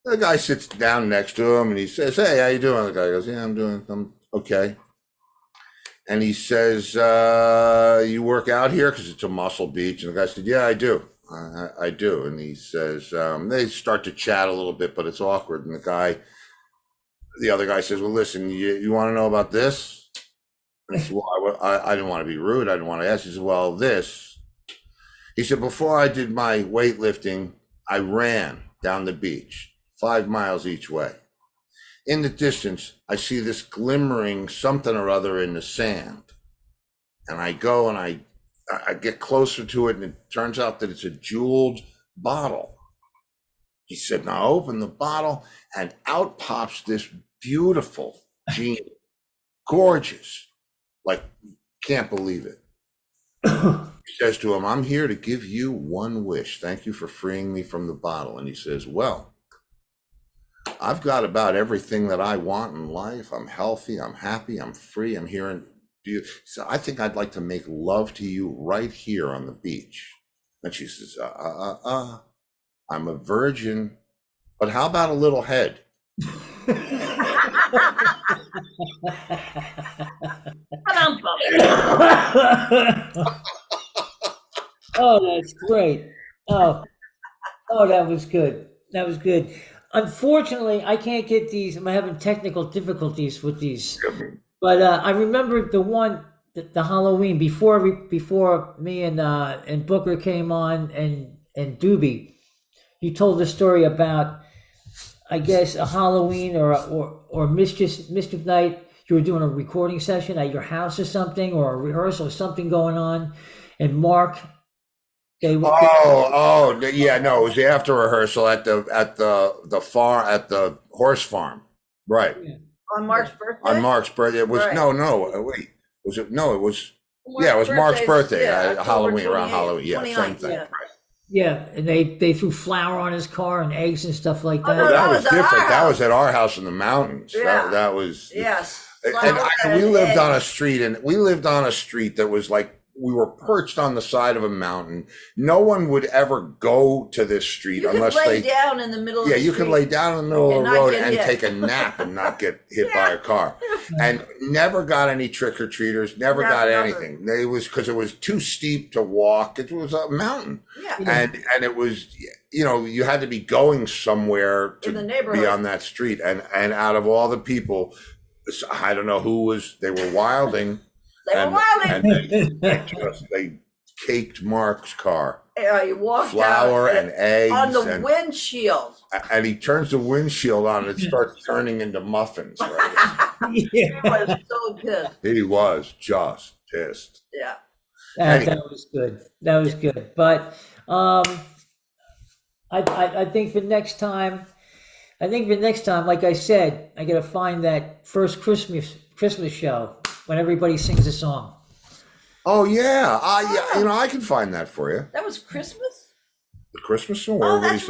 The guy sits down next to him and he says, hey, how you doing? The guy goes, yeah, I'm okay. And he says, you work out here? Because it's a muscle beach. And the guy said, yeah, I do. I do. And he says, they start to chat a little bit, but it's awkward. And the other guy says, well, listen, you want to know about this? And he said, well, I didn't want to be rude. I didn't want to ask. He said, well, this. He said, before I did my weightlifting, I ran down the beach 5 miles each way. In the distance, I see this glimmering something or other in the sand. And I go and I get closer to it, and it turns out that it's a jeweled bottle. He said, now open the bottle, and out pops this beautiful genie. Gorgeous. Like, can't believe it. He says to him, I'm here to give you 1 wish. Thank you for freeing me from the bottle. And he says, well, I've got about everything that I want in life. I'm healthy, I'm happy, I'm free, I'm here. And so I think I'd like to make love to you right here on the beach. And she says, I'm a virgin, but how about a little head? Oh, that's great. Oh, that was good. That was good. Unfortunately, I can't get these. I'm having technical difficulties with these. But I remember the one, the Halloween before me and Booker came on and Doobie. You told the story about, I guess, a Halloween or mischief night. You were doing a recording session at your house or something, or a rehearsal or something going on, and Mark. Yeah, no, it was after rehearsal at the horse farm, right? Yeah. On Mark's birthday. On Mark's birthday, it was Right. Wait, was it? No, it was. Yeah, it was Mark's birthday. Halloween, around Halloween. Yeah, same thing. Yeah. Right. Yeah, and they threw flour on his car and eggs and stuff like that. Well, that was at our different. That was house. at our house in the mountains. Yeah. That was. Yes. And we lived on a street, that was like we were perched on the side of a mountain. No one would ever go to this street You could unless lay they. down in the middle of Yeah, the you street. could lay down in the middle of and the not road get and hit. take a nap and not get hit by a car. And never got any trick or treaters. Never No, got never. anything. It was because it was too steep to walk. It was a mountain, Yeah. and it was, you know, you had to be going somewhere In the to neighborhood. be on that street. And out of all the people, I don't know who was. They were wilding. They were wilding. And they caked Mark's car. You walked Flour out and eggs on the and, windshield. and he turns the windshield on and it starts turning into muffins. Right? He was so pissed. He was just pissed. Yeah. That was good. That was good. But I think for next time, like I said, I gotta find that first Christmas show when everybody sings a song. Oh yeah, yeah. You know, I can find that for you. That was Christmas? The Christmas song. where Oh, everybody that's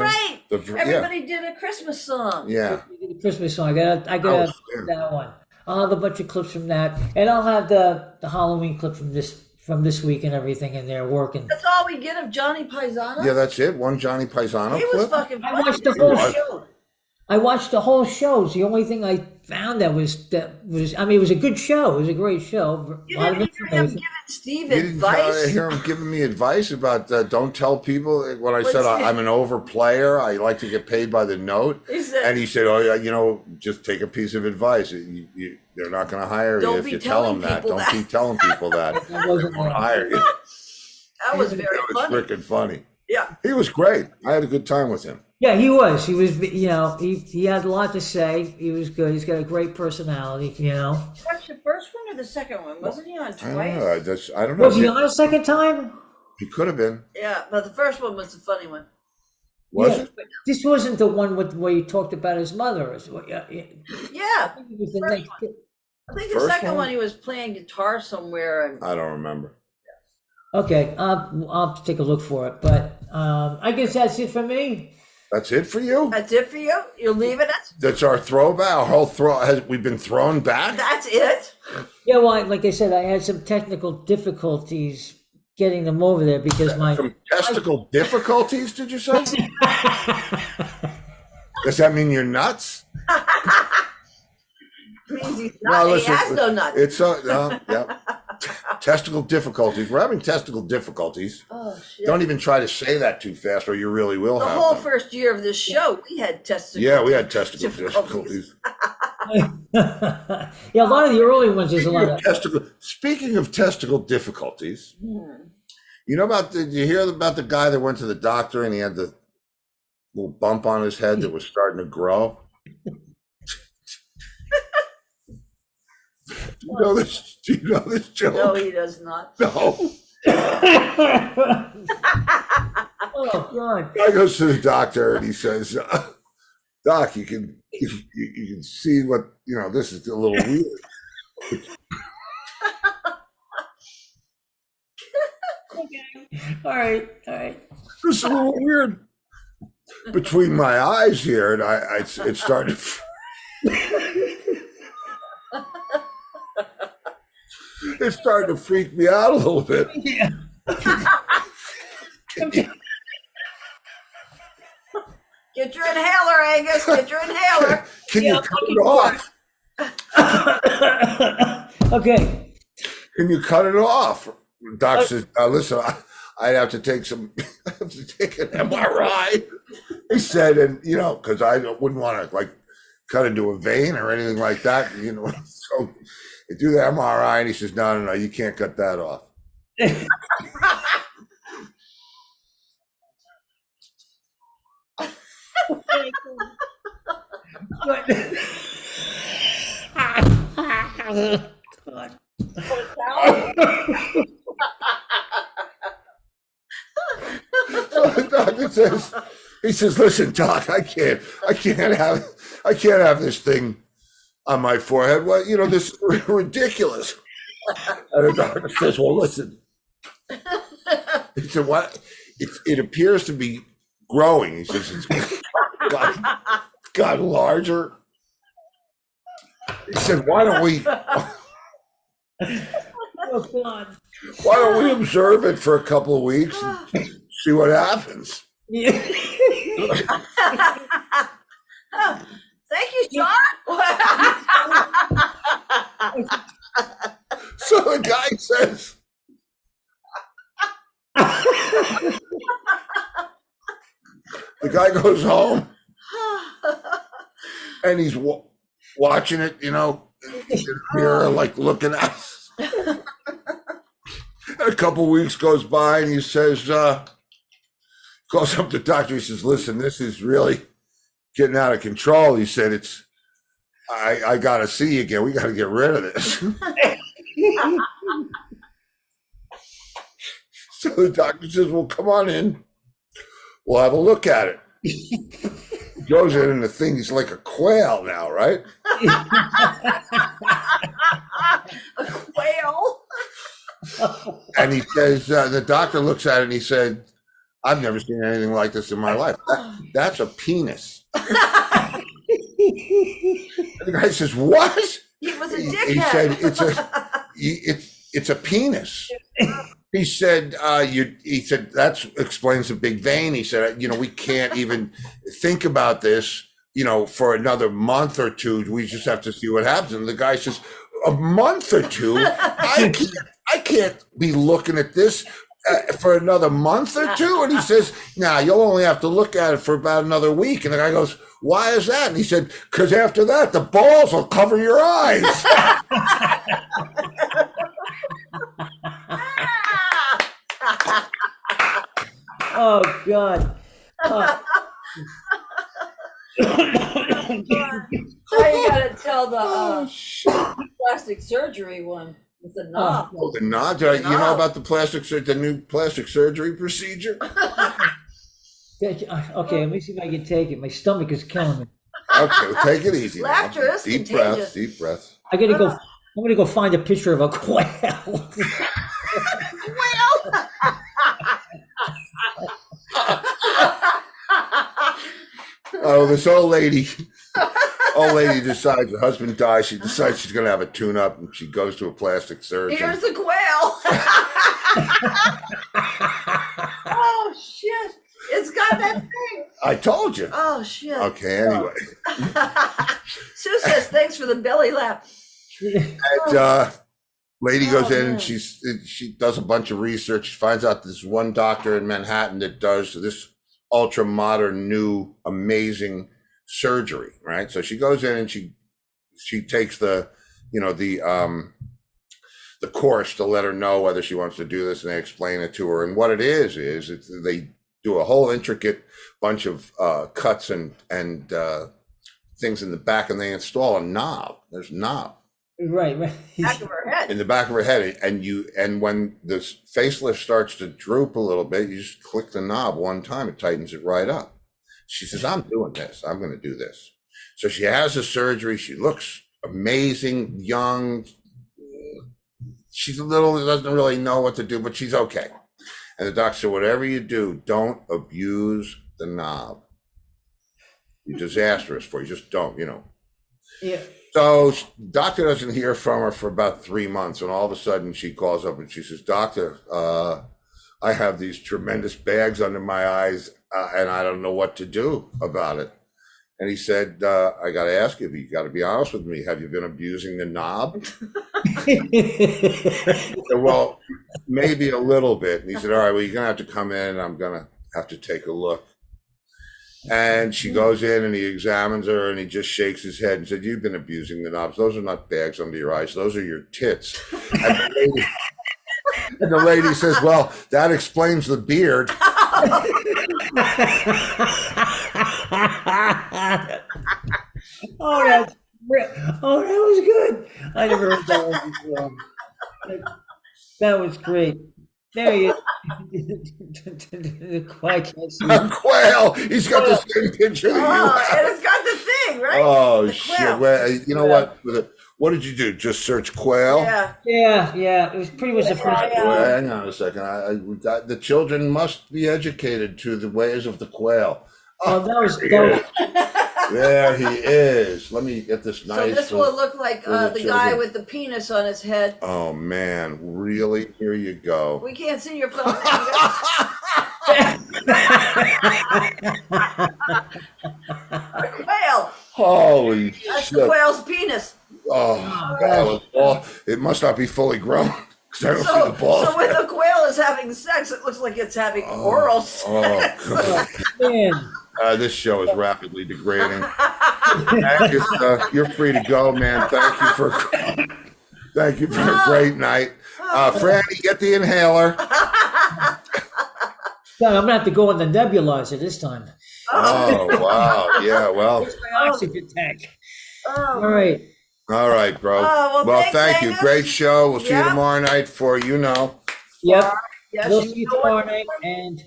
sings- right. Everybody did a Christmas song. Yeah. The Christmas song. I gotta Oh, find that one. I'll have a bunch of clips from that, and I'll have the Halloween clip from this week and everything in there working. That's all we get of Johnny Paisano? Yeah, that's it. One Johnny Paisano He was clip. fucking I funny. watched the He whole was. show. I watched the whole show. It's the only thing I found that was. I mean, it was a good show. It was a great show. You A lot of didn't hear him information. giving Steve You didn't advice? hear him giving me advice about don't tell people when I What's said he- I'm an overplayer. I like to get paid by the note. He said, And he said, "Oh yeah, you know, just take a piece of advice. They're not going to hire Don't you if be you tell them telling that. people Don't that." keep telling people that. That wasn't They won't there. hire you." that was very It was funny. freaking funny. Yeah. He was great. I had a good time with him. Yeah, he was. He was. You know, he had a lot to say. He was good. He's got a great personality. You know. Watch the first one or the second one? Wasn't he on I don't twice? know. I don't know. Was he on a second time? He could have been. Yeah, but the first one was the funny one. Was Yeah, it? but this wasn't the one where you talked about his mother. Yeah, Yeah. I think it was the First next. I think the First second one? one he was playing guitar somewhere and I don't remember. Okay, I'll take a look for it. But I guess that's it for me. That's it for you? that's it for you? You're leaving us? That's our throwback. Our whole we've been thrown back? That's it? Yeah, well, like I said, I had some technical difficulties getting them over there because my. Some testicle difficulties, did you say? Does that mean you're nuts? Means he's No, not, listen, he has no nuts. It's yeah. Testicle difficulties. We're having testicle difficulties. Oh, shit. Don't even try to say that too fast, or you really will the have whole them. first year of this show, we had testicle. Yeah, we had testicle difficulties. Yeah, a lot of the early ones, there's a lot of. Speaking of testicle difficulties, you know about did you hear about the guy that went to the doctor and he had the little bump on his head that was starting to grow? Do you know this? Do you know this joke? No, he does not. No. Oh God! Guy goes to the doctor and he says, "Doc, you can see what This is a little weird." All right. It's a little weird between my eyes here, and it started. It started to freak me out a little bit. Yeah. Get your inhaler, Angus. Get your inhaler. Can you Yeah, cut it off? Okay. Can you cut it off? Doc says, "Listen, I'd have to take I have to take an MRI." He said, and because I wouldn't want to cut into a vein or anything like that, So they do the MRI, and he says, "No, you can't cut that off." So the doctor says, he says, "Listen, Doc, I can't have this thing on my forehead. Well, this is ridiculous." And the doctor says, "Well, listen." He said, "What? It appears to be growing." He says, "It's gotten larger." He said, "Why don't we?" Oh God. Why don't we observe it for a couple of weeks and see what happens? Yeah. Thank you, John. So the guy says, the guy goes home and he's watching it, in the mirror, like looking at it. And a couple of weeks goes by and he says, calls up the doctor. He says, listen, this is really getting out of control. He said, I got to see you again. We got to get rid of this. So the doctor says, well, come on in. We'll have a look at it. He goes in and the thing is like a quail now, right? A quail. And he says, the doctor looks at it and he said, I've never seen anything like this in my life. That's a penis. The guy says, what? He was a dickhead. He said, it's a penis. He said, that explains the big vein. He said, we can't even think about this, for another month or two. We just have to see what happens. And the guy says, a month or two? I can't be looking at this for another month or two. And he says, nah, you'll only have to look at it for about another week. And the guy goes, why is that? And he said, because after that, the balls will cover your eyes. Oh God. Oh. Now you gotta tell the plastic surgery one with the knob. Oh, the knob? You know about the new plastic surgery procedure? Okay, let me see if I can take it. My stomach is killing me. Okay, well, take it easy. Laughter is deep contagious. breath, deep breath. I'm gonna go find a picture of a quail. Oh, this old lady decides her husband dies. She decides she's going to have a tune-up, and she goes to a plastic surgeon. Here's the quail. Oh shit! It's got that thing. I told you. Oh shit. Okay, anyway. Sue says thanks for the belly laugh. And lady goes in man. and she does a bunch of research. She finds out there's one doctor in Manhattan that does this ultra modern, new, amazing surgery, right? So she goes in and she takes the course to let her know whether she wants to do this, and they explain it to her. And what it is they do a whole intricate bunch of cuts and things in the back, and they install a knob. There's a knob. Right. Back of her head. In the back of her head, and when the facelift starts to droop a little bit, you just click the knob one time, it tightens it right up. She says, I'm doing this. I'm going to do this. So she has the surgery. She looks amazing, young. She's doesn't really know what to do, but she's okay. And the doctor said, whatever you do, don't abuse the knob. You're disastrous for you. Just don't, Yeah. So doctor doesn't hear from her for about 3 months, and all of a sudden she calls up and she says, doctor, I have these tremendous bags under my eyes, and I don't know what to do about it. And he said, I got to ask you got to be honest with me. Have you been abusing the knob? I said, well, maybe a little bit. And he said, all right, well, you're going to have to come in, and I'm going to have to take a look. And she goes in and he examines her and he just shakes his head and said, you've been abusing the knobs. Those are not bags under your eyes. Those are your tits. And the lady says, well, that explains the beard. Oh, that was good. I never heard that one before. That was great. There you go. The quack can't see. A quail. He's got the same picture that you have. And it's got the thing, right? Oh, The shit. quail. Well, you know what? What did you do? Just search quail? Yeah. It was pretty much the first. Well, hang on a second. The children must be educated to the ways of the quail. Oh, that was There he is. Let me get this So nice. this will look like for the the guy children. with the penis on his head. Oh man, really? Here you go. We can't see your phone. Angus. A quail. Holy That's the shit! quail's penis. Oh, God. Well, it must not be fully grown because I don't see the balls. So when the quail is having sex, it looks like it's having oral sex. Oh God. Man. This show is rapidly degrading. Angus, you're free to go, man. Thank you for a great night. Franny, get the inhaler. God, I'm gonna have to go on the nebulizer this time. Oh wow, yeah. Well, Where's my oxygen tank? Oh. All right. all right, bro. Oh, well, thanks, thank you. Angus. Great show. We'll see you Yeah. tomorrow night for Yep. Yes, We'll you see you know what- tomorrow night. And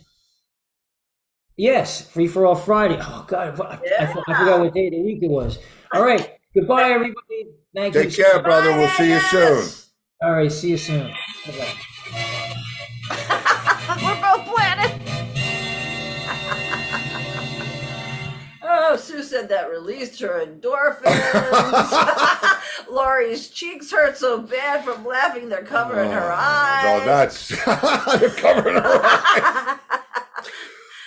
yes, Free for All Friday. Oh God, I forgot what day of the week it was. All right. Goodbye, everybody. Thank you. Take care, brother. We'll see you soon. Yes. All right. See you soon. Bye-bye. We're both planning. Oh, Sue said that released her endorphins. Laurie's cheeks hurt so bad from laughing they're covering her eyes. Oh, that's they're covering her eyes.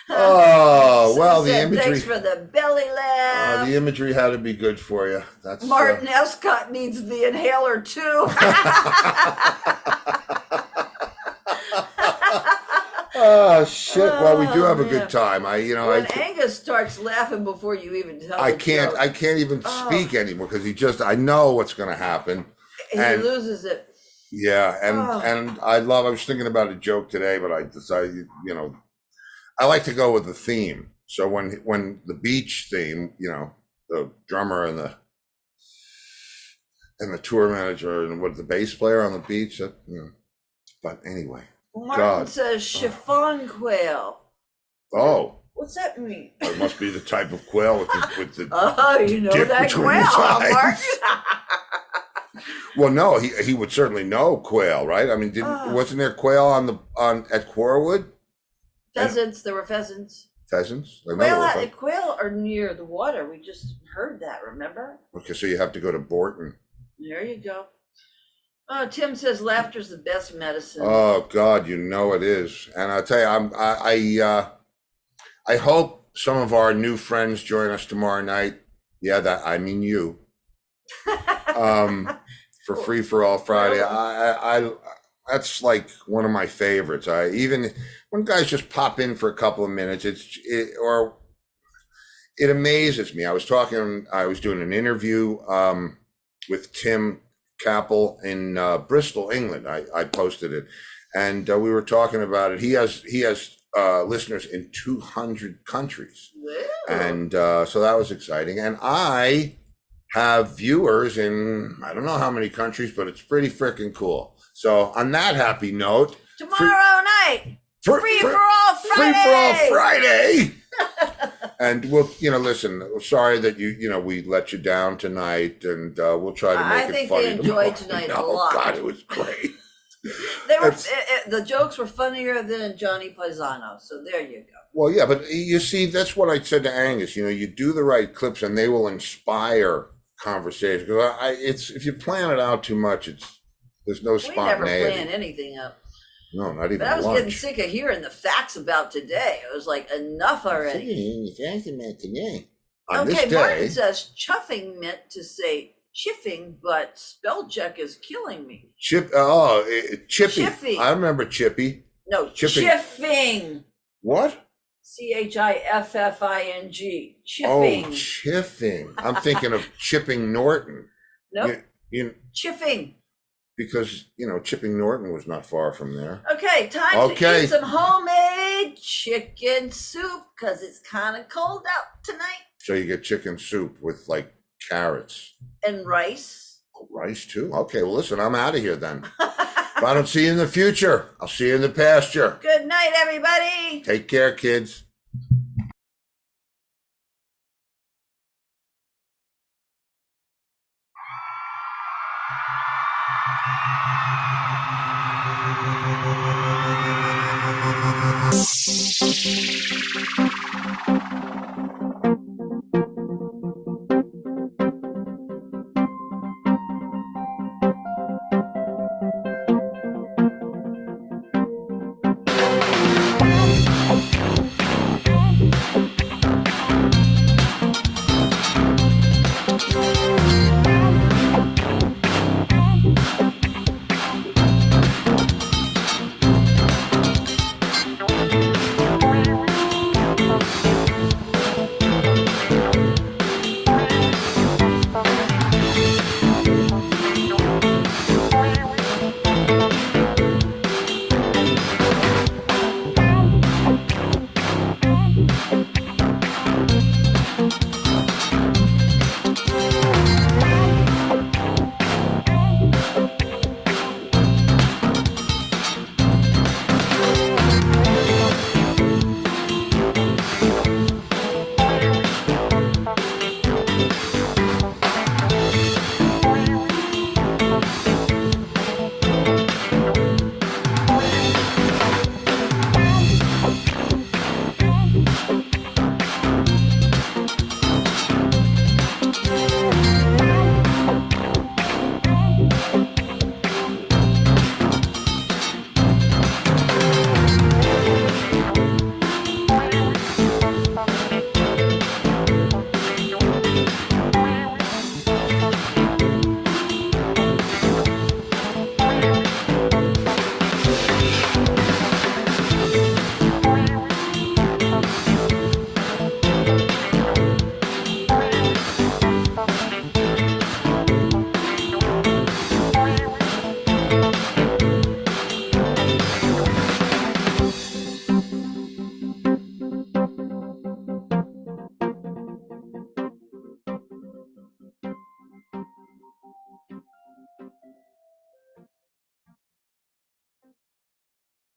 Oh, Sue well, the said, imagery. Thanks for the belly laugh. The imagery had to be good for you. That's Martin Escott needs the inhaler too. Oh shit! Well, we do have a man. good time. When Angus starts laughing before you even tell I the can't. joke, I can't even speak anymore because I know what's going to happen. he and- loses it. Yeah, and I was thinking about a joke today, but I decided, I like to go with the theme. So when the beach theme, the drummer and the tour manager and the bass player on the beach, but anyway. Martin God. says chiffon quail. Oh, What's that mean? it must be the type of quail with the Oh, you know Dip that between quail, the huh, sides. Martin? Well, no, he would certainly know quail, right? I mean, wasn't there quail at Quarwood? Pheasants, there were pheasants. Pheasants? I know there were pheasants. Quail are near the water. We just heard that, remember? Okay, so you have to go to Borton. There you go. Oh, Tim says laughter's the best medicine. Oh God, it is. And I'll tell you, I hope some of our new friends join us tomorrow night. Yeah, I mean you. For Free for All Friday. I that's like one of my favorites. Even when guys just pop in for a couple of minutes, it amazes me. I was doing an interview with Tim Capel in Bristol, England. I posted it, and we were talking about it. He has listeners in 200 countries, and so that was exciting. And I have viewers in I don't know how many countries, but it's pretty freaking cool. So on that happy note, Tomorrow night, Free for All Friday. Free for All Friday. And we'll, listen, sorry that we let you down tonight, and we'll try to make it funny. I think they enjoyed tonight a lot. Oh God, it was great. The jokes were funnier than Johnny Paisano, so there you go. Well, yeah, but you see, that's what I said to Angus. You do the right clips, and they will inspire conversation. Because if you plan it out too much, there's no We never spontaneity. plan anything up. No, not even But I was lunch. getting sick of hearing the facts about today. It was like enough already. On this Okay, day, Martin says chuffing meant to say chiffing, but spell check is killing me. Chippy. Chiffy. I remember Chippy. No, Chipping. chiffing. What? CHIFFING. Oh, Chiffing. chiffing. I'm thinking of Chipping Norton. Nope. Chipping Chiffing. because Chipping Norton was not far from there. Okay, time to eat some homemade chicken soup because it's kind of cold out tonight. So you get chicken soup with like carrots. And rice. Oh, rice too? Okay, well listen, I'm out of here then. If I don't see you in the future, I'll see you in the pasture. Good night, everybody. Take care, kids. You